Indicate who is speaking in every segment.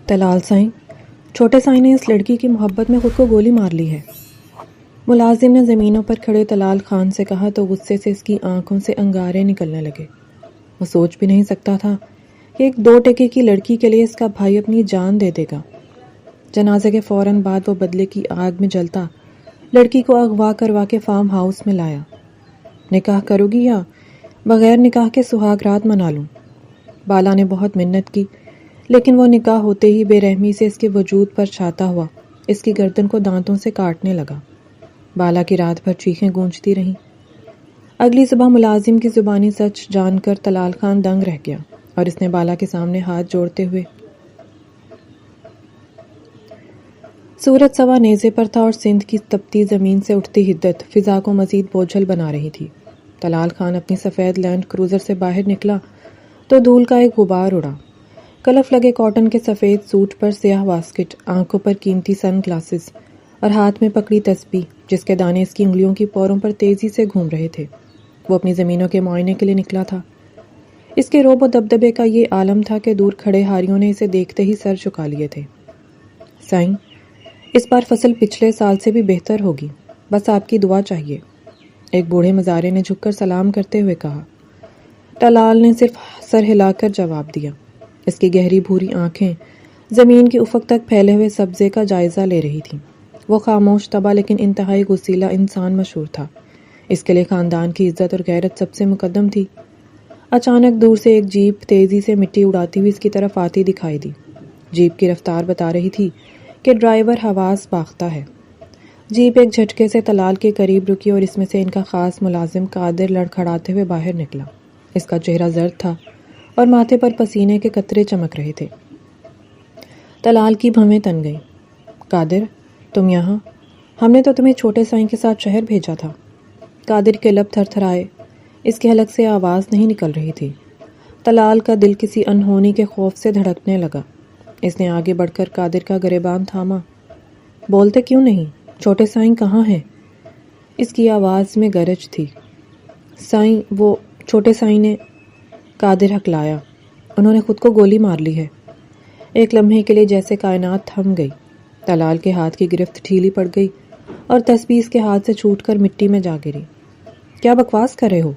Speaker 1: طلال سائیں، چھوٹے سائیں نے اس لڑکی کی محبت میں خود کو گولی مار لی ہے، ملازم نے زمینوں پر کھڑے طلال خان سے کہا تو غصے سے اس کی آنکھوں سے انگارے نکلنے لگے۔ وہ سوچ بھی نہیں سکتا تھا کہ ایک 2 ٹکے کی لڑکی کے لیے اس کا بھائی اپنی جان دے دے گا۔ جنازے کے فوراً بعد وہ بدلے کی آگ میں جلتا لڑکی کو اغوا کروا کے فارم ہاؤس میں لایا۔ نکاح کرو گی یا بغیر نکاح کے سہاگ رات منا لوں؟ بالا نے بہت منت کی، لیکن وہ نکاح ہوتے ہی بے رحمی سے اس کے وجود پر چھاتا ہوا اس کی گردن کو دانتوں سے کاٹنے لگا۔ بالا کی رات بھر چیخیں گونجتی رہیں۔ اگلی صبح ملازم کی زبانی سچ جان کر طلال خان دنگ رہ گیا اور اس نے بالا کے سامنے ہاتھ جوڑتے ہوئے سورج سوا نیزے پر تھا اور سندھ کی تپتی زمین سے اٹھتی حدت فضا کو مزید بوجھل بنا رہی تھی۔ طلال خان اپنی سفید لینڈ کروزر سے باہر نکلا تو دھول کا ایک غبار اڑا۔ کلف لگے کاٹن کے سفید سوٹ پر سیاہ واسکٹ، آنکھوں پر قیمتی سن گلاسز اور ہاتھ میں پکڑی تسبیح جس کے دانے اس کی انگلیوں کی پوروں پر تیزی سے گھوم رہے تھے، وہ اپنی زمینوں کے معائنے کے لیے نکلا تھا۔ اس کے رعب و دبدبے کا یہ عالم تھا کہ دور کھڑے ہاریوں نے اسے دیکھتے ہی سر جھکا لیے تھے۔ سائیں، اس بار فصل پچھلے سال سے بھی بہتر ہوگی، بس آپ کی دعا چاہیے، ایک بوڑھے مزارے نے جھک کر سلام کرتے ہوئے کہا۔ طلال نے صرف سر ہلا کر جواب دیا۔ اس کی گہری بھوری آنکھیں زمین کے افق تک پھیلے ہوئے سبزے کا جائزہ لے رہی تھیں۔ وہ خاموش طبع لیکن انتہائی غسیلا انسان مشہور تھا۔ اس کے لیے خاندان کی عزت اور غیرت سب سے مقدم تھی۔ اچانک دور سے ایک جیپ تیزی سے مٹی اڑاتی ہوئی اس کی طرف آتی دکھائی دی۔ جیپ کی رفتار بتا رہی تھی کہ ڈرائیور حواس باختہ ہے۔ جیپ ایک جھٹکے سے طلال کے قریب رکی اور اس میں سے ان کا خاص ملازم قادر لڑکھڑاتے ہوئے باہر نکلا۔ اس کا چہرہ زرد تھا اور ماتھے پر پسینے کے قطرے چمک رہے تھے۔ طلال کی بھویں تن گئی۔ قادر، تم یہاں؟ ہم نے تو تمہیں چھوٹے سائیں کے ساتھ شہر بھیجا تھا۔ قادر کے لب تھر تھرائے، اس کے حلق سے آواز نہیں نکل رہی تھی۔ طلال کا دل کسی انہونی کے خوف سے دھڑکنے لگا۔ اس نے آگے بڑھ کر قادر کا گریبان تھاما۔ بولتے کیوں نہیں؟ چھوٹے سائیں کہاں ہیں؟ اس کی آواز میں گرج تھی۔ سائیں، وہ چھوٹے سائیں نے، قادر ہکلایا، انہوں نے خود کو گولی مار لی ہے۔ ایک لمحے کے لیے جیسے کائنات تھم گئی۔ طلال کے ہاتھ کی گرفت ڈھیلی پڑ گئی اور تسبیح اس کے ہاتھ سے چھوٹ کر مٹی میں جا گری۔ کیا بکواس کر رہے ہو؟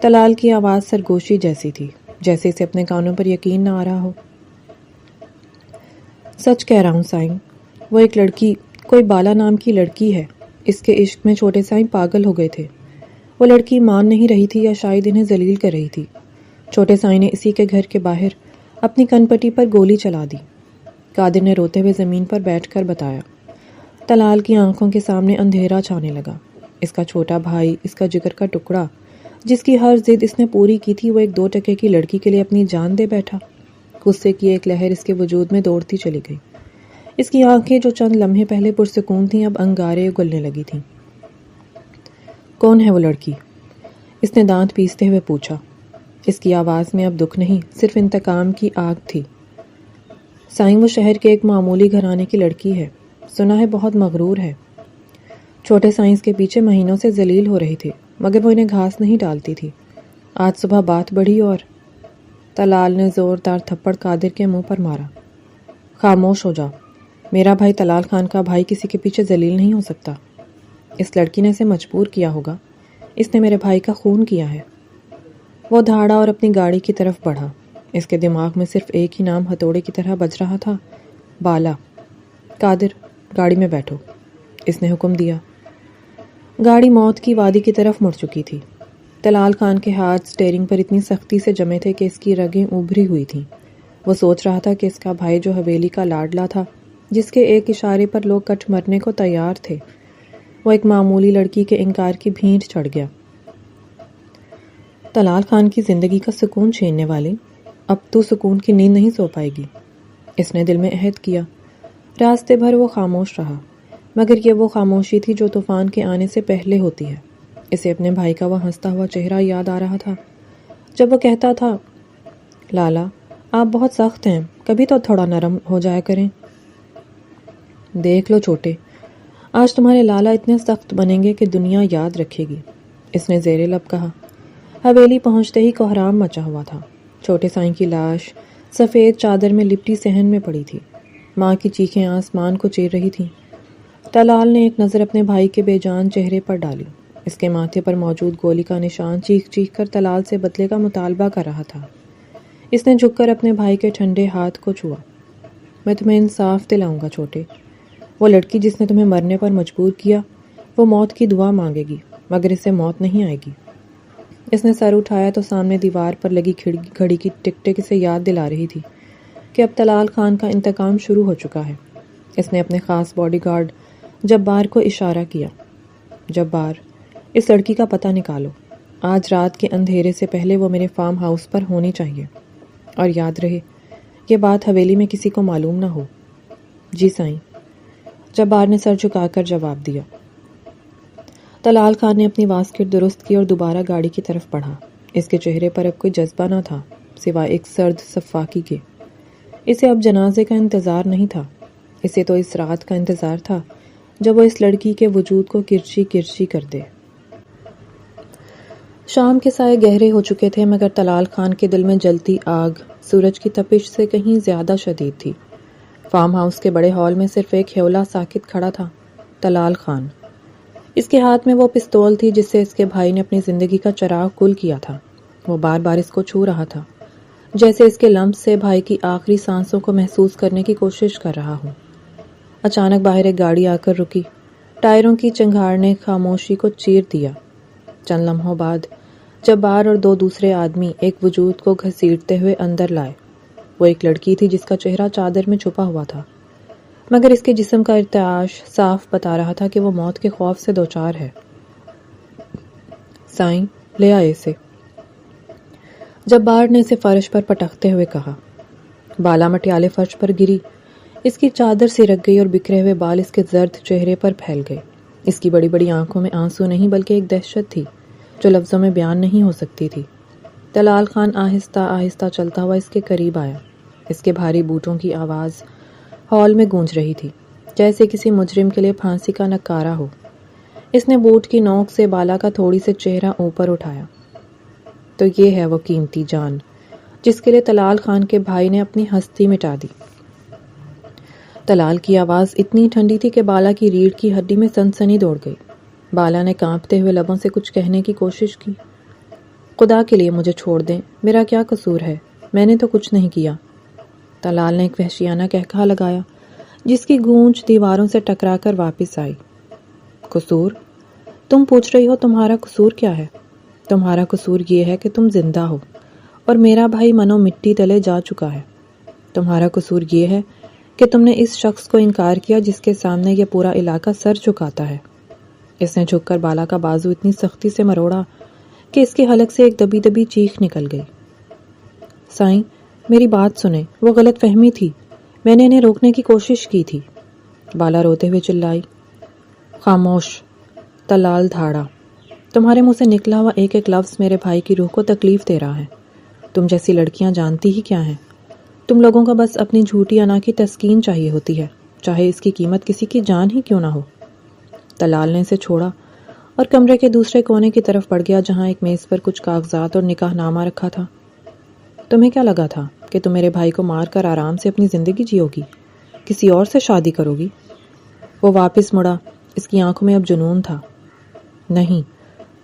Speaker 1: طلال کی آواز سرگوشی جیسی تھی، جیسے اسے اپنے کانوں پر یقین نہ آ رہا ہو۔ سچ کہہ رہا ہوں سائیں، وہ ایک لڑکی، کوئی بالا نام کی لڑکی ہے، اس کے عشق میں چھوٹے سائیں پاگل ہو گئے تھے۔ وہ لڑکی مان نہیں رہی تھی یا شاید انہیں ذلیل کر رہی تھی۔ چھوٹے سائیں نے اسی کے گھر کے باہر اپنی کن پٹی پر گولی چلا دی۔ قادر نے روتے ہوئے زمین پر بیٹھ کر بتایا۔ طلال کی آنکھوں کے سامنے اندھیرا چھانے لگا۔ اس کا چھوٹا بھائی، اس کا جگر کا ٹکڑا، جس کی ہر ضد اس نے پوری کی تھی، وہ ایک 2 ٹکے کی لڑکی کے لیے اپنی جان دے بیٹھا۔ غصے کی ایک لہر اس کے وجود میں دوڑتی چلی گئی۔ اس کی آنکھیں جو چند لمحے پہلے پرسکون تھیں اب انگارے اگلنے لگی تھیں۔ کون ہے وہ لڑکی؟ اس نے دانت پیستے ہوئے پوچھا۔ اس کی آواز میں اب دکھ نہیں، صرف انتقام کی آگ تھی۔ سائیں، وہ شہر کے ایک معمولی گھرانے کی لڑکی ہے، سنا ہے بہت مغرور ہے۔ چھوٹے سائیں اس کے پیچھے مہینوں سے ذلیل ہو رہی تھی، مگر وہ انہیں گھاس نہیں ڈالتی تھی۔ آج صبح بات بڑھی اور طلال نے زوردار تھپڑ قادر کے منہ پر مارا۔ خاموش ہو جا، میرا بھائی طلال خان کا بھائی کسی کے پیچھے ذلیل نہیں ہو سکتا۔ اس لڑکی نے اسے مجبور کیا ہوگا، اس نے میرے بھائی کا خون کیا ہے۔ وہ دھاڑا اور اپنی گاڑی کی طرف بڑھا۔ اس کے دماغ میں صرف ایک ہی نام ہتھوڑے کی طرح بج رہا تھا، بالا۔ قادر، گاڑی میں بیٹھو، اس نے حکم دیا۔ گاڑی موت کی وادی کی طرف مڑ چکی تھی۔ طلال خان کے ہاتھ سٹیئرنگ پر اتنی سختی سے جمے تھے کہ اس کی رگیں ابھری ہوئی تھیں۔ وہ سوچ رہا تھا کہ اس کا بھائی جو حویلی کا لاڈلا تھا، جس کے ایک اشارے پر لوگ کٹ مرنے کو تیار تھے، وہ ایک معمولی لڑکی کے انکار کی بھینٹ چڑھ گیا۔ طلال خان کی زندگی کا سکون چھیننے والے، اب تو سکون کی نیند نہیں سو پائے گی، اس نے دل میں عہد کیا۔ راستے بھر وہ خاموش رہا، مگر یہ وہ خاموشی تھی جو طوفان کے آنے سے پہلے ہوتی ہے۔ اسے اپنے بھائی کا وہ ہنستا ہوا چہرہ یاد آ رہا تھا جب وہ کہتا تھا، لالا آپ بہت سخت ہیں، کبھی تو تھوڑا نرم ہو جایا کریں۔ دیکھ لو چھوٹے، آج تمہارے لالا اتنے سخت بنیں گے کہ دنیا یاد رکھے گی، اس نے زیر لب کہا۔ حویلی پہنچتے ہی کوہرام مچا ہوا تھا۔ چھوٹے سائیں کی لاش سفید چادر میں لپٹی صحن میں پڑی تھی۔ ماں کی چیخیں آسمان کو چیر رہی تھیں۔ طلال نے ایک نظر اپنے بھائی کے بے جان چہرے پر ڈالی۔ اس کے ماتھے پر موجود گولی کا نشان چیخ چیخ کر طلال سے بدلے کا مطالبہ کر رہا تھا۔ اس نے جھک کر اپنے بھائی کے ٹھنڈے ہاتھ کو چھوا۔ میں تمہیں انصاف دلاؤں گا چھوٹے۔ وہ لڑکی جس نے تمہیں مرنے پر مجبور کیا، وہ موت کی دعا مانگے گی، مگر اسے موت نہیں آئے گی۔ اس نے سر اٹھایا تو سامنے دیوار پر لگی گھڑی کی ٹک ٹک اسے یاد دلا رہی تھی کہ اب طلال خان کا انتقام شروع ہو چکا ہے۔ اس نے اپنے خاص باڈی گارڈ جبار کو اشارہ کیا۔ جبار، اس لڑکی کا پتہ نکالو۔ آج رات کے اندھیرے سے پہلے وہ میرے فارم ہاؤس پر ہونی چاہیے، اور یاد رہے یہ بات حویلی میں کسی کو معلوم نہ ہو۔ جی سائیں، جبار نے سر جھکا کر جواب دیا۔ طلال خان نے اپنی واسکٹ درست کی اور دوبارہ گاڑی کی طرف بڑھا۔ اس کے چہرے پر اب کوئی جذبہ نہ تھا سوائے ایک سرد صفاقی کے۔ اسے اب جنازے کا انتظار نہیں تھا، اسے تو اس رات کا انتظار تھا جب وہ اس لڑکی کے وجود کو کرچی کرچی کر دے۔ شام کے سائے گہرے ہو چکے تھے، مگر طلال خان کے دل میں جلتی آگ سورج کی تپش سے کہیں زیادہ شدید تھی۔ فارم ہاؤس کے بڑے ہال میں صرف ایک ہیولا ساکت کھڑا تھا، طلال خان۔ اس کے ہاتھ میں وہ پستول تھی جس سے اس کے بھائی نے اپنی زندگی کا چراغ گل کیا تھا۔ وہ بار بار اس کو چھو رہا تھا، جیسے اس کے لمس سے بھائی کی آخری سانسوں کو محسوس کرنے کی کوشش کر رہا ہوں۔ اچانک باہر ایک گاڑی آ کر رکی۔ ٹائروں کی چنگھاڑ نے خاموشی کو چیر دیا۔ چند لمحوں بعد جبار اور دو دوسرے آدمی ایک وجود کو گھسیٹتے ہوئے اندر لائے۔ وہ ایک لڑکی تھی جس کا چہرہ چادر میں چھپا ہوا تھا، مگر اس کے جسم کا ارتعاش صاف بتا رہا تھا کہ وہ موت کے خوف سے دوچار ہے۔ سائیں، لے آئے اسے، جبار نے اسے فرش پر پٹکتے ہوئے کہا۔ بالا مٹیالے فرش پر گری۔ اس کی چادر سرک گئی اور بکھرے ہوئے بال اس کے زرد چہرے پر پھیل گئے۔ اس کی بڑی بڑی آنکھوں میں آنسو نہیں بلکہ ایک دہشت تھی جو لفظوں میں بیان نہیں ہو سکتی تھی۔ طلال خان آہستہ آہستہ چلتا ہوا اس کے قریب آیا۔ اس کے بھاری بوٹوں کی آواز ہال میں گونج رہی تھی، جیسے کسی مجرم کے لیے پھانسی کا نکارہ ہو۔ اس نے بوٹ کی نوک سے بالا کا تھوڑی سے چہرہ اوپر اٹھایا۔ تو یہ ہے وہ قیمتی جان جس کے لیے طلال خان کے بھائی نے اپنی ہستی مٹا دی۔ طلال کی آواز اتنی ٹھنڈی تھی کہ بالا کی ریڑھ کی ہڈی میں سنسنی دوڑ گئی۔ بالا نے کانپتے ہوئے لبوں سے کچھ کہنے کی کوشش کی۔ خدا کے لیے مجھے چھوڑ دیں، میرا کیا قصور ہے؟ میں نے تو کچھ نہیں کیا۔ طلال نے ایک وحشیانہ قہقہہ لگایا جس کی گونج دیواروں سے ٹکرا کر واپس آئی۔ قصور؟ تم پوچھ رہی ہو تمہارا قصور کیا ہے؟ تمہارا قصور یہ ہے کہ تم زندہ ہو اور میرا بھائی منو مٹی تلے جا چکا ہے۔ تمہارا قصور یہ ہے کہ تم نے اس شخص کو انکار کیا جس کے سامنے یہ پورا علاقہ سر جھکاتا ہے۔ اس نے جھک کر بالا کا بازو اتنی سختی سے مروڑا کہ اس کے حلق سے ایک دبی دبی چیخ نکل گئی۔ سائیں، میری بات سنیں، وہ غلط فہمی تھی، میں نے انہیں روکنے کی کوشش کی تھی، بالا روتے ہوئے چلائی۔ خاموش، طلال دھاڑا، تمہارے منہ سے نکلا ہوا ایک ایک لفظ میرے بھائی کی روح کو تکلیف دے رہا ہے۔ تم جیسی لڑکیاں جانتی ہی کیا ہیں؟ تم لوگوں کو بس اپنی جھوٹی انا کی تسکین چاہیے ہوتی ہے، چاہے اس کی قیمت کسی کی جان ہی کیوں نہ ہو۔ طلال نے اسے چھوڑا اور کمرے کے دوسرے کونے کی طرف بڑھ گیا جہاں ایک میز پر کچھ کاغذات اور نکاح نامہ رکھا تھا۔ تمہیں کیا لگا تھا کہ تم میرے بھائی کو مار کر آرام سے اپنی زندگی جیو گی، کسی اور سے شادی کرو گی؟ وہ واپس مڑا، اس کی آنکھوں میں اب جنون تھا۔ نہیں،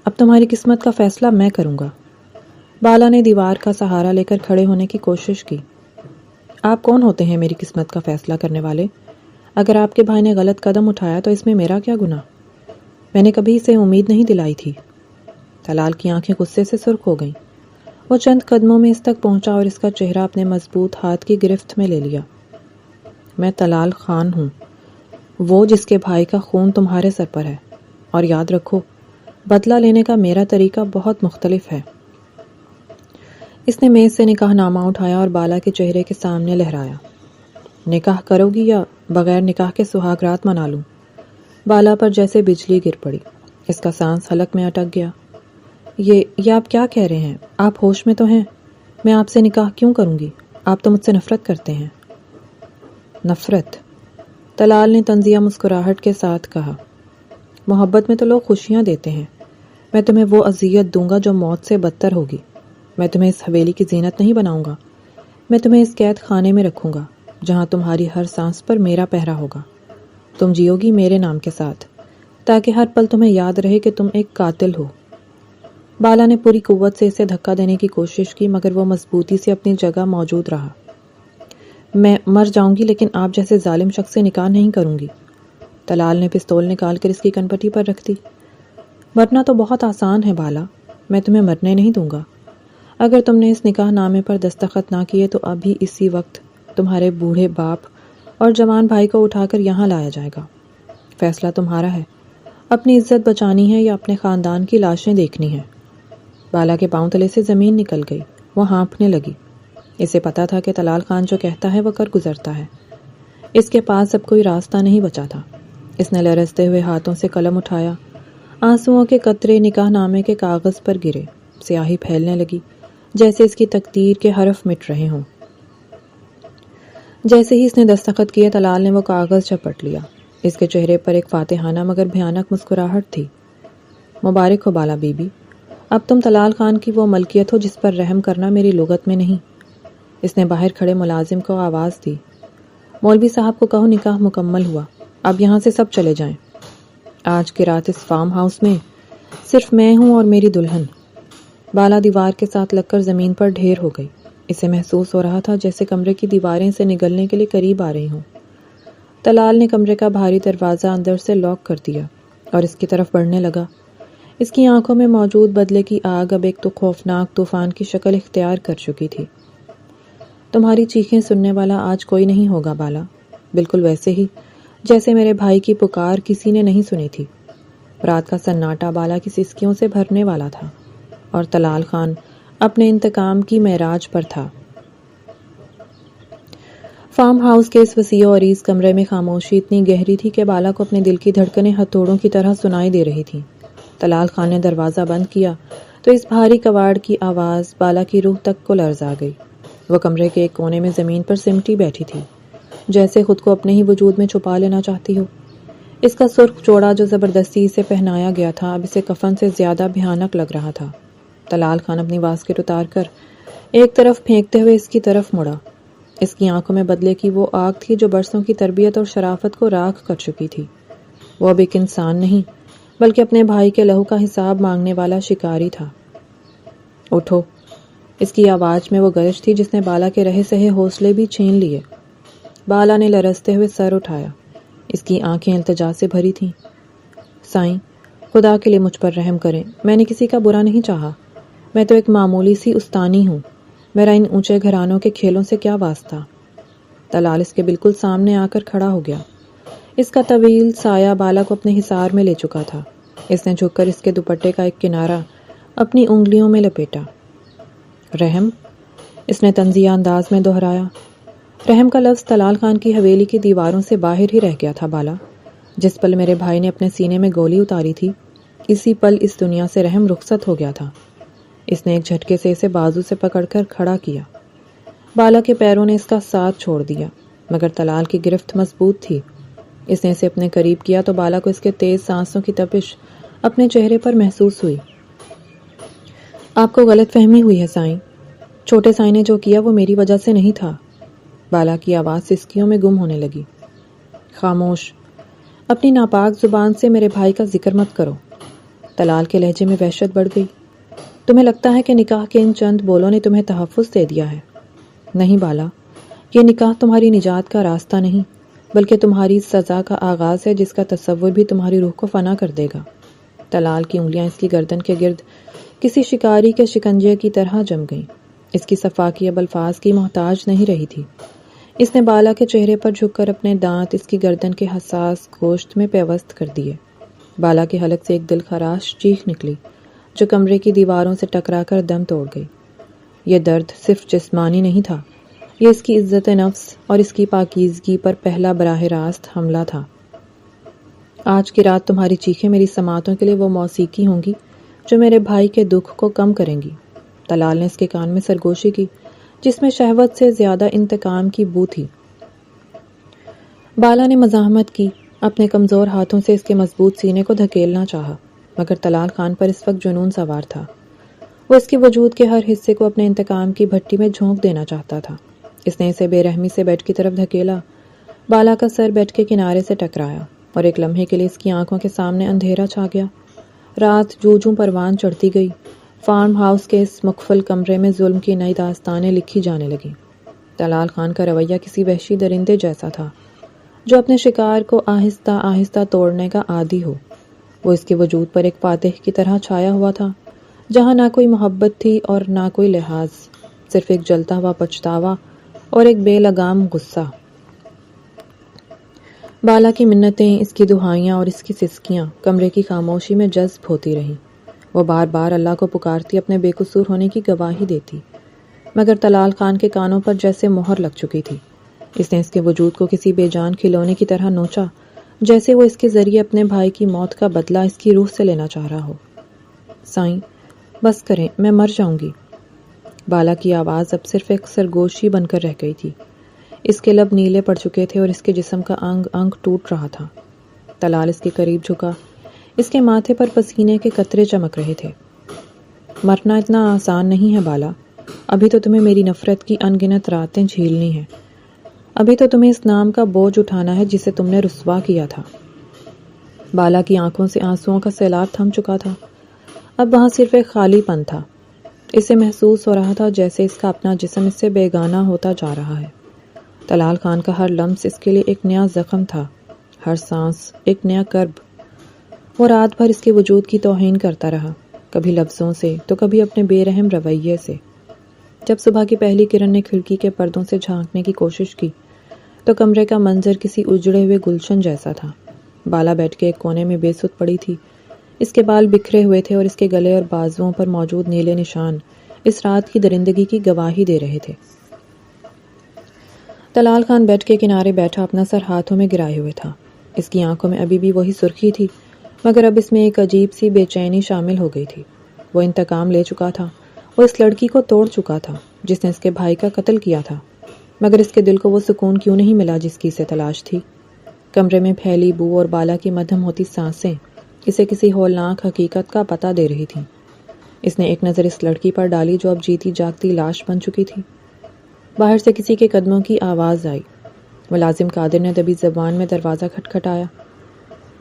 Speaker 1: اب تمہاری قسمت کا فیصلہ میں کروں گا۔ بالا نے دیوار کا سہارا لے کر کھڑے ہونے کی کوشش کی۔ آپ کون ہوتے ہیں میری قسمت کا فیصلہ کرنے والے؟ اگر آپ کے بھائی نے غلط قدم اٹھایا تو اس میں میرا کیا گناہ؟ میں نے کبھی اسے امید نہیں دلائی تھی۔ طلال کی آنکھیں غصے سے سرخ ہو گئیں۔ وہ چند قدموں میں اس تک پہنچا اور اس کا چہرہ اپنے مضبوط ہاتھ کی گرفت میں لے لیا۔ میں طلال خان ہوں، وہ جس کے بھائی کا خون تمہارے سر پر ہے، اور یاد رکھو بدلہ لینے کا میرا طریقہ بہت مختلف ہے۔ اس نے میز سے نکاح نامہ اٹھایا اور بالا کے چہرے کے سامنے لہرایا۔ نکاح کرو گی یا بغیر نکاح کے سہاگ رات منا لوں؟ بالا پر جیسے بجلی گر پڑی۔ اس کا سانس حلق میں اٹک گیا۔ یہ آپ کیا کہہ رہے ہیں؟ آپ ہوش میں تو ہیں؟ میں آپ سے نکاح کیوں کروں گی؟ آپ تو مجھ سے نفرت کرتے ہیں۔ نفرت؟ طلال نے طنزیہ مسکراہٹ کے ساتھ کہا۔ محبت میں تو لوگ خوشیاں دیتے ہیں، میں تمہیں وہ اذیت دوں گا جو موت سے بدتر ہوگی۔ میں تمہیں اس حویلی کی زینت نہیں بناؤں گا، میں تمہیں اس قید خانے میں رکھوں گا جہاں تمہاری ہر سانس پر میرا پہرا ہوگا. تم جیو گی میرے نام کے ساتھ تاکہ ہر پل تمہیں یاد رہے کہ تم ایک قاتل ہو. بالا نے پوری قوت سے اسے دھکا دینے کی کوشش کی مگر وہ مضبوطی سے اپنی جگہ موجود رہا. میں مر جاؤں گی لیکن آپ جیسے ظالم شخص سے نکاح نہیں کروں گی. طلال نے پستول نکال کر اس کی کنپٹی پر رکھ دی. مرنا تو بہت آسان ہے بالا، میں تمہیں مرنے نہیں دوں گا. اگر تم نے اس نکاح نامے پر دستخط نہ کیے تو ابھی اسی وقت تمہارے بوڑھے باپ اور جوان بھائی کو اٹھا کر یہاں لایا جائے گا. فیصلہ تمہارا ہے، اپنی عزت بچانی ہے یا اپنے خاندان کی لاشیں دیکھنی ہے. بالا کے پاؤں تلے سے زمین نکل گئی. وہ ہانپنے لگی. اسے پتا تھا کہ طلال خان جو کہتا ہے وہ کر گزرتا ہے. اس کے پاس اب کوئی راستہ نہیں بچا تھا. اس نے لرزتے ہوئے ہاتھوں سے قلم اٹھایا. آنسوؤں کے قطرے نکاح نامے کے کاغذ پر گرے. سیاہی پھیلنے لگی جیسے اس کی تقدیر کے حرف مٹ رہے ہوں. جیسے ہی اس نے دستخط کیے طلال نے وہ کاغذ جھپٹ لیا. اس کے چہرے پر ایک فاتحانہ مگر بھیانک مسکراہٹ تھی. مبارک ہو بالا بی بی، اب تم طلال خان کی وہ ملکیت ہو جس پر رحم کرنا میری لغت میں نہیں. اس نے باہر کھڑے ملازم کو آواز دی. مولوی صاحب کو کہو نکاح مکمل ہوا، اب یہاں سے سب چلے جائیں. آج کی رات اس فارم ہاؤس میں صرف میں ہوں اور میری دلہن. بالا دیوار کے ساتھ لگ کر زمین پر ڈھیر ہو گئی. اسے محسوس ہو رہا تھا جیسے کمرے کی دیواریں سے نگلنے کے لیے قریب آ رہی ہوں. طلال نے کمرے کا بھاری دروازہ اندر سے لاک کر دیا اور اس کی طرف بڑھنے لگا. اس کی آنکھوں میں موجود بدلے کی آگ اب ایک تو خوفناک طوفان کی شکل اختیار کر چکی تھی. تمہاری چیخیں سننے والا آج کوئی نہیں ہوگا بالا، بالکل ویسے ہی جیسے میرے بھائی کی پکار کسی نے نہیں سنی تھی. رات کا سناٹا بالا کی سسکیوں سے بھرنے والا تھا اور طلال خان اپنے انتقام کی معراج پر تھا. فارم ہاؤس کے اس وسیع و عریض کمرے میں خاموشی اتنی گہری تھی کہ بالا کو اپنے دل کی دھڑکنیں ہتھوڑوں کی طرح سنائی دے رہی تھیں. طلال خان نے دروازہ بند کیا تو اس بھاری کواڑ کی آواز بالا کی روح تک کو لرزا گئی. وہ کمرے کے ایک کونے میں زمین پر سمٹی بیٹھی تھی جیسے خود کو اپنے ہی وجود میں چھپا لینا چاہتی ہو. اس کا سرخ جوڑا جو زبردستی اسے پہنایا گیا تھا اب اسے کفن سے زیادہ بھیانک لگ رہا تھا. طلال خان اپنی واسکٹ اتار کر ایک طرف پھینکتے ہوئے اس کی طرف مڑا. اس کی آنکھوں میں بدلے کی وہ آگ تھی جو برسوں کی تربیت اور شرافت کو راکھ کر چکی تھی. وہ اب ایک انسان نہیں بلکہ اپنے بھائی کے لہو کا حساب مانگنے والا شکاری تھا. اٹھو، اس کی آواز میں وہ گرج تھی جس نے بالا کے رہے سہے حوصلے بھی چھین لیے. بالا نے لرزتے ہوئے سر اٹھایا. اس کی آنکھیں التجا سے بھری تھیں. سائیں، خدا کے لیے مجھ پر رحم کریں، میں نے کسی کا برا نہیں چاہا. میں تو ایک معمولی سی استانی ہوں، میرا ان اونچے گھرانوں کے کھیلوں سے کیا واسطہ. طلال اس کے بالکل سامنے آ کر کھڑا ہو گیا. اس کا طویل سایہ بالا کو اپنے حصار میں لے چکا تھا. اس نے جھک کر اس کے دوپٹے کا ایک کنارہ اپنی انگلیوں میں لپیٹا. رحم، اس نے طنزیہ انداز میں دہرایا. رحم کا لفظ طلال خان کی حویلی کی دیواروں سے باہر ہی رہ گیا تھا. بالا، جس پل میرے بھائی نے اپنے سینے میں گولی اتاری تھی اسی پل اس دنیا سے رحم رخصت ہو گیا تھا. اس نے ایک جھٹکے سے اسے بازو سے پکڑ کر کھڑا کیا. بالا کے پیروں نے اس کا ساتھ چھوڑ دیا مگر طلال کی گرفت مضبوط تھی. اس نے اسے اپنے قریب کیا تو بالا کو اس کے تیز سانسوں کی تپش اپنے چہرے پر محسوس ہوئی. آپ کو غلط فہمی ہوئی ہے سائیں، چھوٹے سائیں نے جو کیا وہ میری وجہ سے نہیں تھا. بالا کی آواز سسکیوں میں گم ہونے لگی. خاموش، اپنی ناپاک زبان سے میرے بھائی کا ذکر مت کرو. طلال کے لہجے میں وحشت بڑھ گئی. تمہیں لگتا ہے کہ نکاح کے ان چند بولوں نے تمہیں تحفظ دے دیا ہے. نہیں بالا، یہ نکاح تمہاری نجات کا راستہ نہیں بلکہ تمہاری سزا کا آغاز ہے جس کا تصور بھی تمہاری روح کو فنا کر دے گا. طلال کی انگلیاں اس کی گردن کے گرد کسی شکاری کے شکنجے کی طرح جم گئیں. اس کی صفاقی اب الفاظ کی محتاج نہیں رہی تھی. اس نے بالا کے چہرے پر جھک کر اپنے دانت اس کی گردن کے حساس گوشت میں پیوست کر دیے. بالا کے حلق سے ایک دل خراش چیخ نکلی جو کمرے کی دیواروں سے ٹکرا کر دم توڑ گئی. یہ درد صرف جسمانی نہیں تھا، یہ اس کی عزت نفس اور اس کی پاکیزگی پر پہلا براہ راست حملہ تھا. آج کی رات تمہاری چیخیں میری سماعتوں کے لیے وہ موسیقی ہوں گی جو میرے بھائی کے دکھ کو کم کریں گی. طلال نے اس کے کان میں سرگوشی کی جس میں شہوت سے زیادہ انتقام کی بو تھی. بالا نے مزاحمت کی، اپنے کمزور ہاتھوں سے اس کے مضبوط سینے کو دھکیلنا چاہا مگر طلال خان پر اس وقت جنون سوار تھا. وہ اس کے وجود کے ہر حصے کو اپنے انتقام کی بھٹی میں جھونک دینا چاہتا تھا. اس نے اسے بے رحمی سے بیڈ کی طرف دھکیلا۔ بالا کا سر بیڈ کے کنارے سے ٹکرایا اور ایک لمحے کے لیے اس کی آنکھوں کے سامنے اندھیرا چھا گیا۔ رات جوں جوں پروان چڑھتی گئی، فارم ہاؤس کے اس مقفل کمرے میں ظلم کی نئی داستانیں لکھی جانے لگیں۔ طلال خان کا رویہ کسی وحشی درندے جیسا تھا جو اپنے شکار کو آہستہ آہستہ توڑنے کا عادی ہو۔ وہ اس کے وجود پر ایک فاتح کی طرح چھایا ہوا تھا، جہاں نہ کوئی محبت تھی اور نہ کوئی لحاظ، صرف ایک جلتا ہوا پچھتاوا اور ایک بے لگام غصہ۔ بالا کی منتیں، اس کی دہائیاں اور اس کی سسکیاں کمرے کی خاموشی میں جذب ہوتی رہیں۔ وہ بار بار اللہ کو پکارتی، اپنے بے قصور ہونے کی گواہی دیتی، مگر طلال خان کے کانوں پر جیسے مہر لگ چکی تھی۔ اس نے اس کے وجود کو کسی بے جان کھلونے کی طرح نوچا، جیسے وہ اس کے ذریعے اپنے بھائی کی موت کا بدلہ اس کی روح سے لینا چاہ رہا ہو۔ سائیں، بس کریں، میں مر جاؤں گی۔ بالا کی آواز اب صرف ایک سرگوشی بن کر رہ گئی تھی۔ اس کے لب نیلے پڑ چکے تھے اور اس کے جسم کا انگ انگ ٹوٹ رہا تھا۔ طلال اس کے قریب جھکا، اس کے ماتھے پر پسینے کے قطرے چمک رہے تھے۔ مرنا اتنا آسان نہیں ہے بالا، ابھی تو تمہیں میری نفرت کی ان گنت راتیں جھیلنی ہیں، ابھی تو تمہیں اس نام کا بوجھ اٹھانا ہے جسے تم نے رسوا کیا تھا۔ بالا کی آنکھوں سے آنسوؤں کا سیلاب تھم چکا تھا، اب وہاں صرف ایک خالی پن تھا۔ اسے محسوس ہو رہا تھا جیسے اس کا اپنا جسم اس سے بیگانہ ہوتا جا رہا ہے۔ طلال خان کا ہر لمس اس کے لیے ایک نیا زخم تھا، ہر سانس ایک نیا کرب۔ وہ رات بھر اس کے وجود کی توہین کرتا رہا، کبھی لفظوں سے تو کبھی اپنے بے رحم رویے سے۔ جب صبح کی پہلی کرن نے کھڑکی کے پردوں سے جھانکنے کی کوشش کی تو کمرے کا منظر کسی اجڑے ہوئے گلشن جیسا تھا۔ بالا بیٹھ کے ایک کونے میں بے سد پڑی تھی، اس کے بال بکھرے ہوئے تھے اور اس کے گلے اور بازوؤں پر موجود نیلے نشان اس رات کی درندگی کی گواہی دے رہے تھے۔ طلال خان بیڈ کے کنارے بیٹھا اپنا سر ہاتھوں میں گرائے ہوئے تھا۔ اس کی آنکھوں میں ابھی بھی وہی سرخی تھی، مگر اب اس میں ایک عجیب سی بے چینی شامل ہو گئی تھی۔ وہ انتقام لے چکا تھا، وہ اس لڑکی کو توڑ چکا تھا جس نے اس کے بھائی کا قتل کیا تھا، مگر اس کے دل کو وہ سکون کیوں نہیں ملا جس کی اسے تلاش تھی؟ کمرے میں پھیلی بو اور بالا کی مدھم ہوتی سانسیں اسے کسی ہولناک حقیقت کا پتہ دے رہی تھیں۔ اس نے ایک نظر اس لڑکی پر ڈالی جو اب جیتی جاگتی لاش بن چکی تھی۔ باہر سے کسی کے قدموں کی آواز آئی۔ ملازم قادر نے دبی زبان میں دروازہ کھٹکھٹایا۔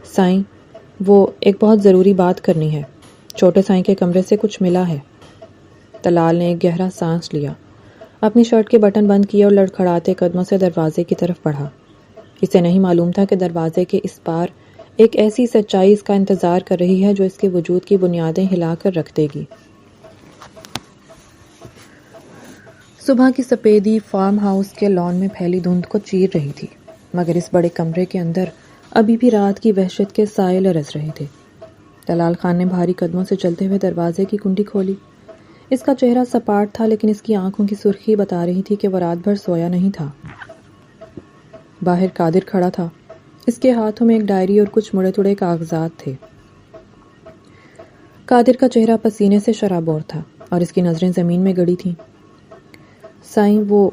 Speaker 1: سائیں، وہ ایک بہت ضروری بات کرنی ہے، چھوٹے سائیں کے کمرے سے کچھ ملا ہے۔ طلال نے ایک گہرا سانس لیا، اپنی شرٹ کے بٹن بند کیے اور لڑکھڑاتے قدموں سے دروازے کی طرف بڑھا۔ اسے نہیں معلوم تھا کہ دروازے کے اس پار ایک ایسی سچائی اس کا انتظار کر رہی ہے جو اس کے وجود کی بنیادیں ہلا کر رکھ دے گی۔ صبح کی سپیدی فارم ہاؤس کے لان میں پھیلی دھند کو چیر رہی تھی، مگر اس بڑے کمرے کے اندر ابھی بھی رات کی وحشت کے سائے لرز رہے تھے۔ طلال خان نے بھاری قدموں سے چلتے ہوئے دروازے کی کنڈی کھولی۔ اس کا چہرہ سپاٹ تھا، لیکن اس کی آنکھوں کی سرخی بتا رہی تھی کہ وہ رات بھر سویا نہیں تھا۔ باہر قادر کھڑا تھا، اس کے ہاتھوں میں ایک ڈائری اور کچھ مڑے تڑے کاغذات تھے۔ قادر کا چہرہ پسینے سے شرابور تھا اور اس کی نظریں زمین میں گڑی تھیں۔ سائیں، وہ…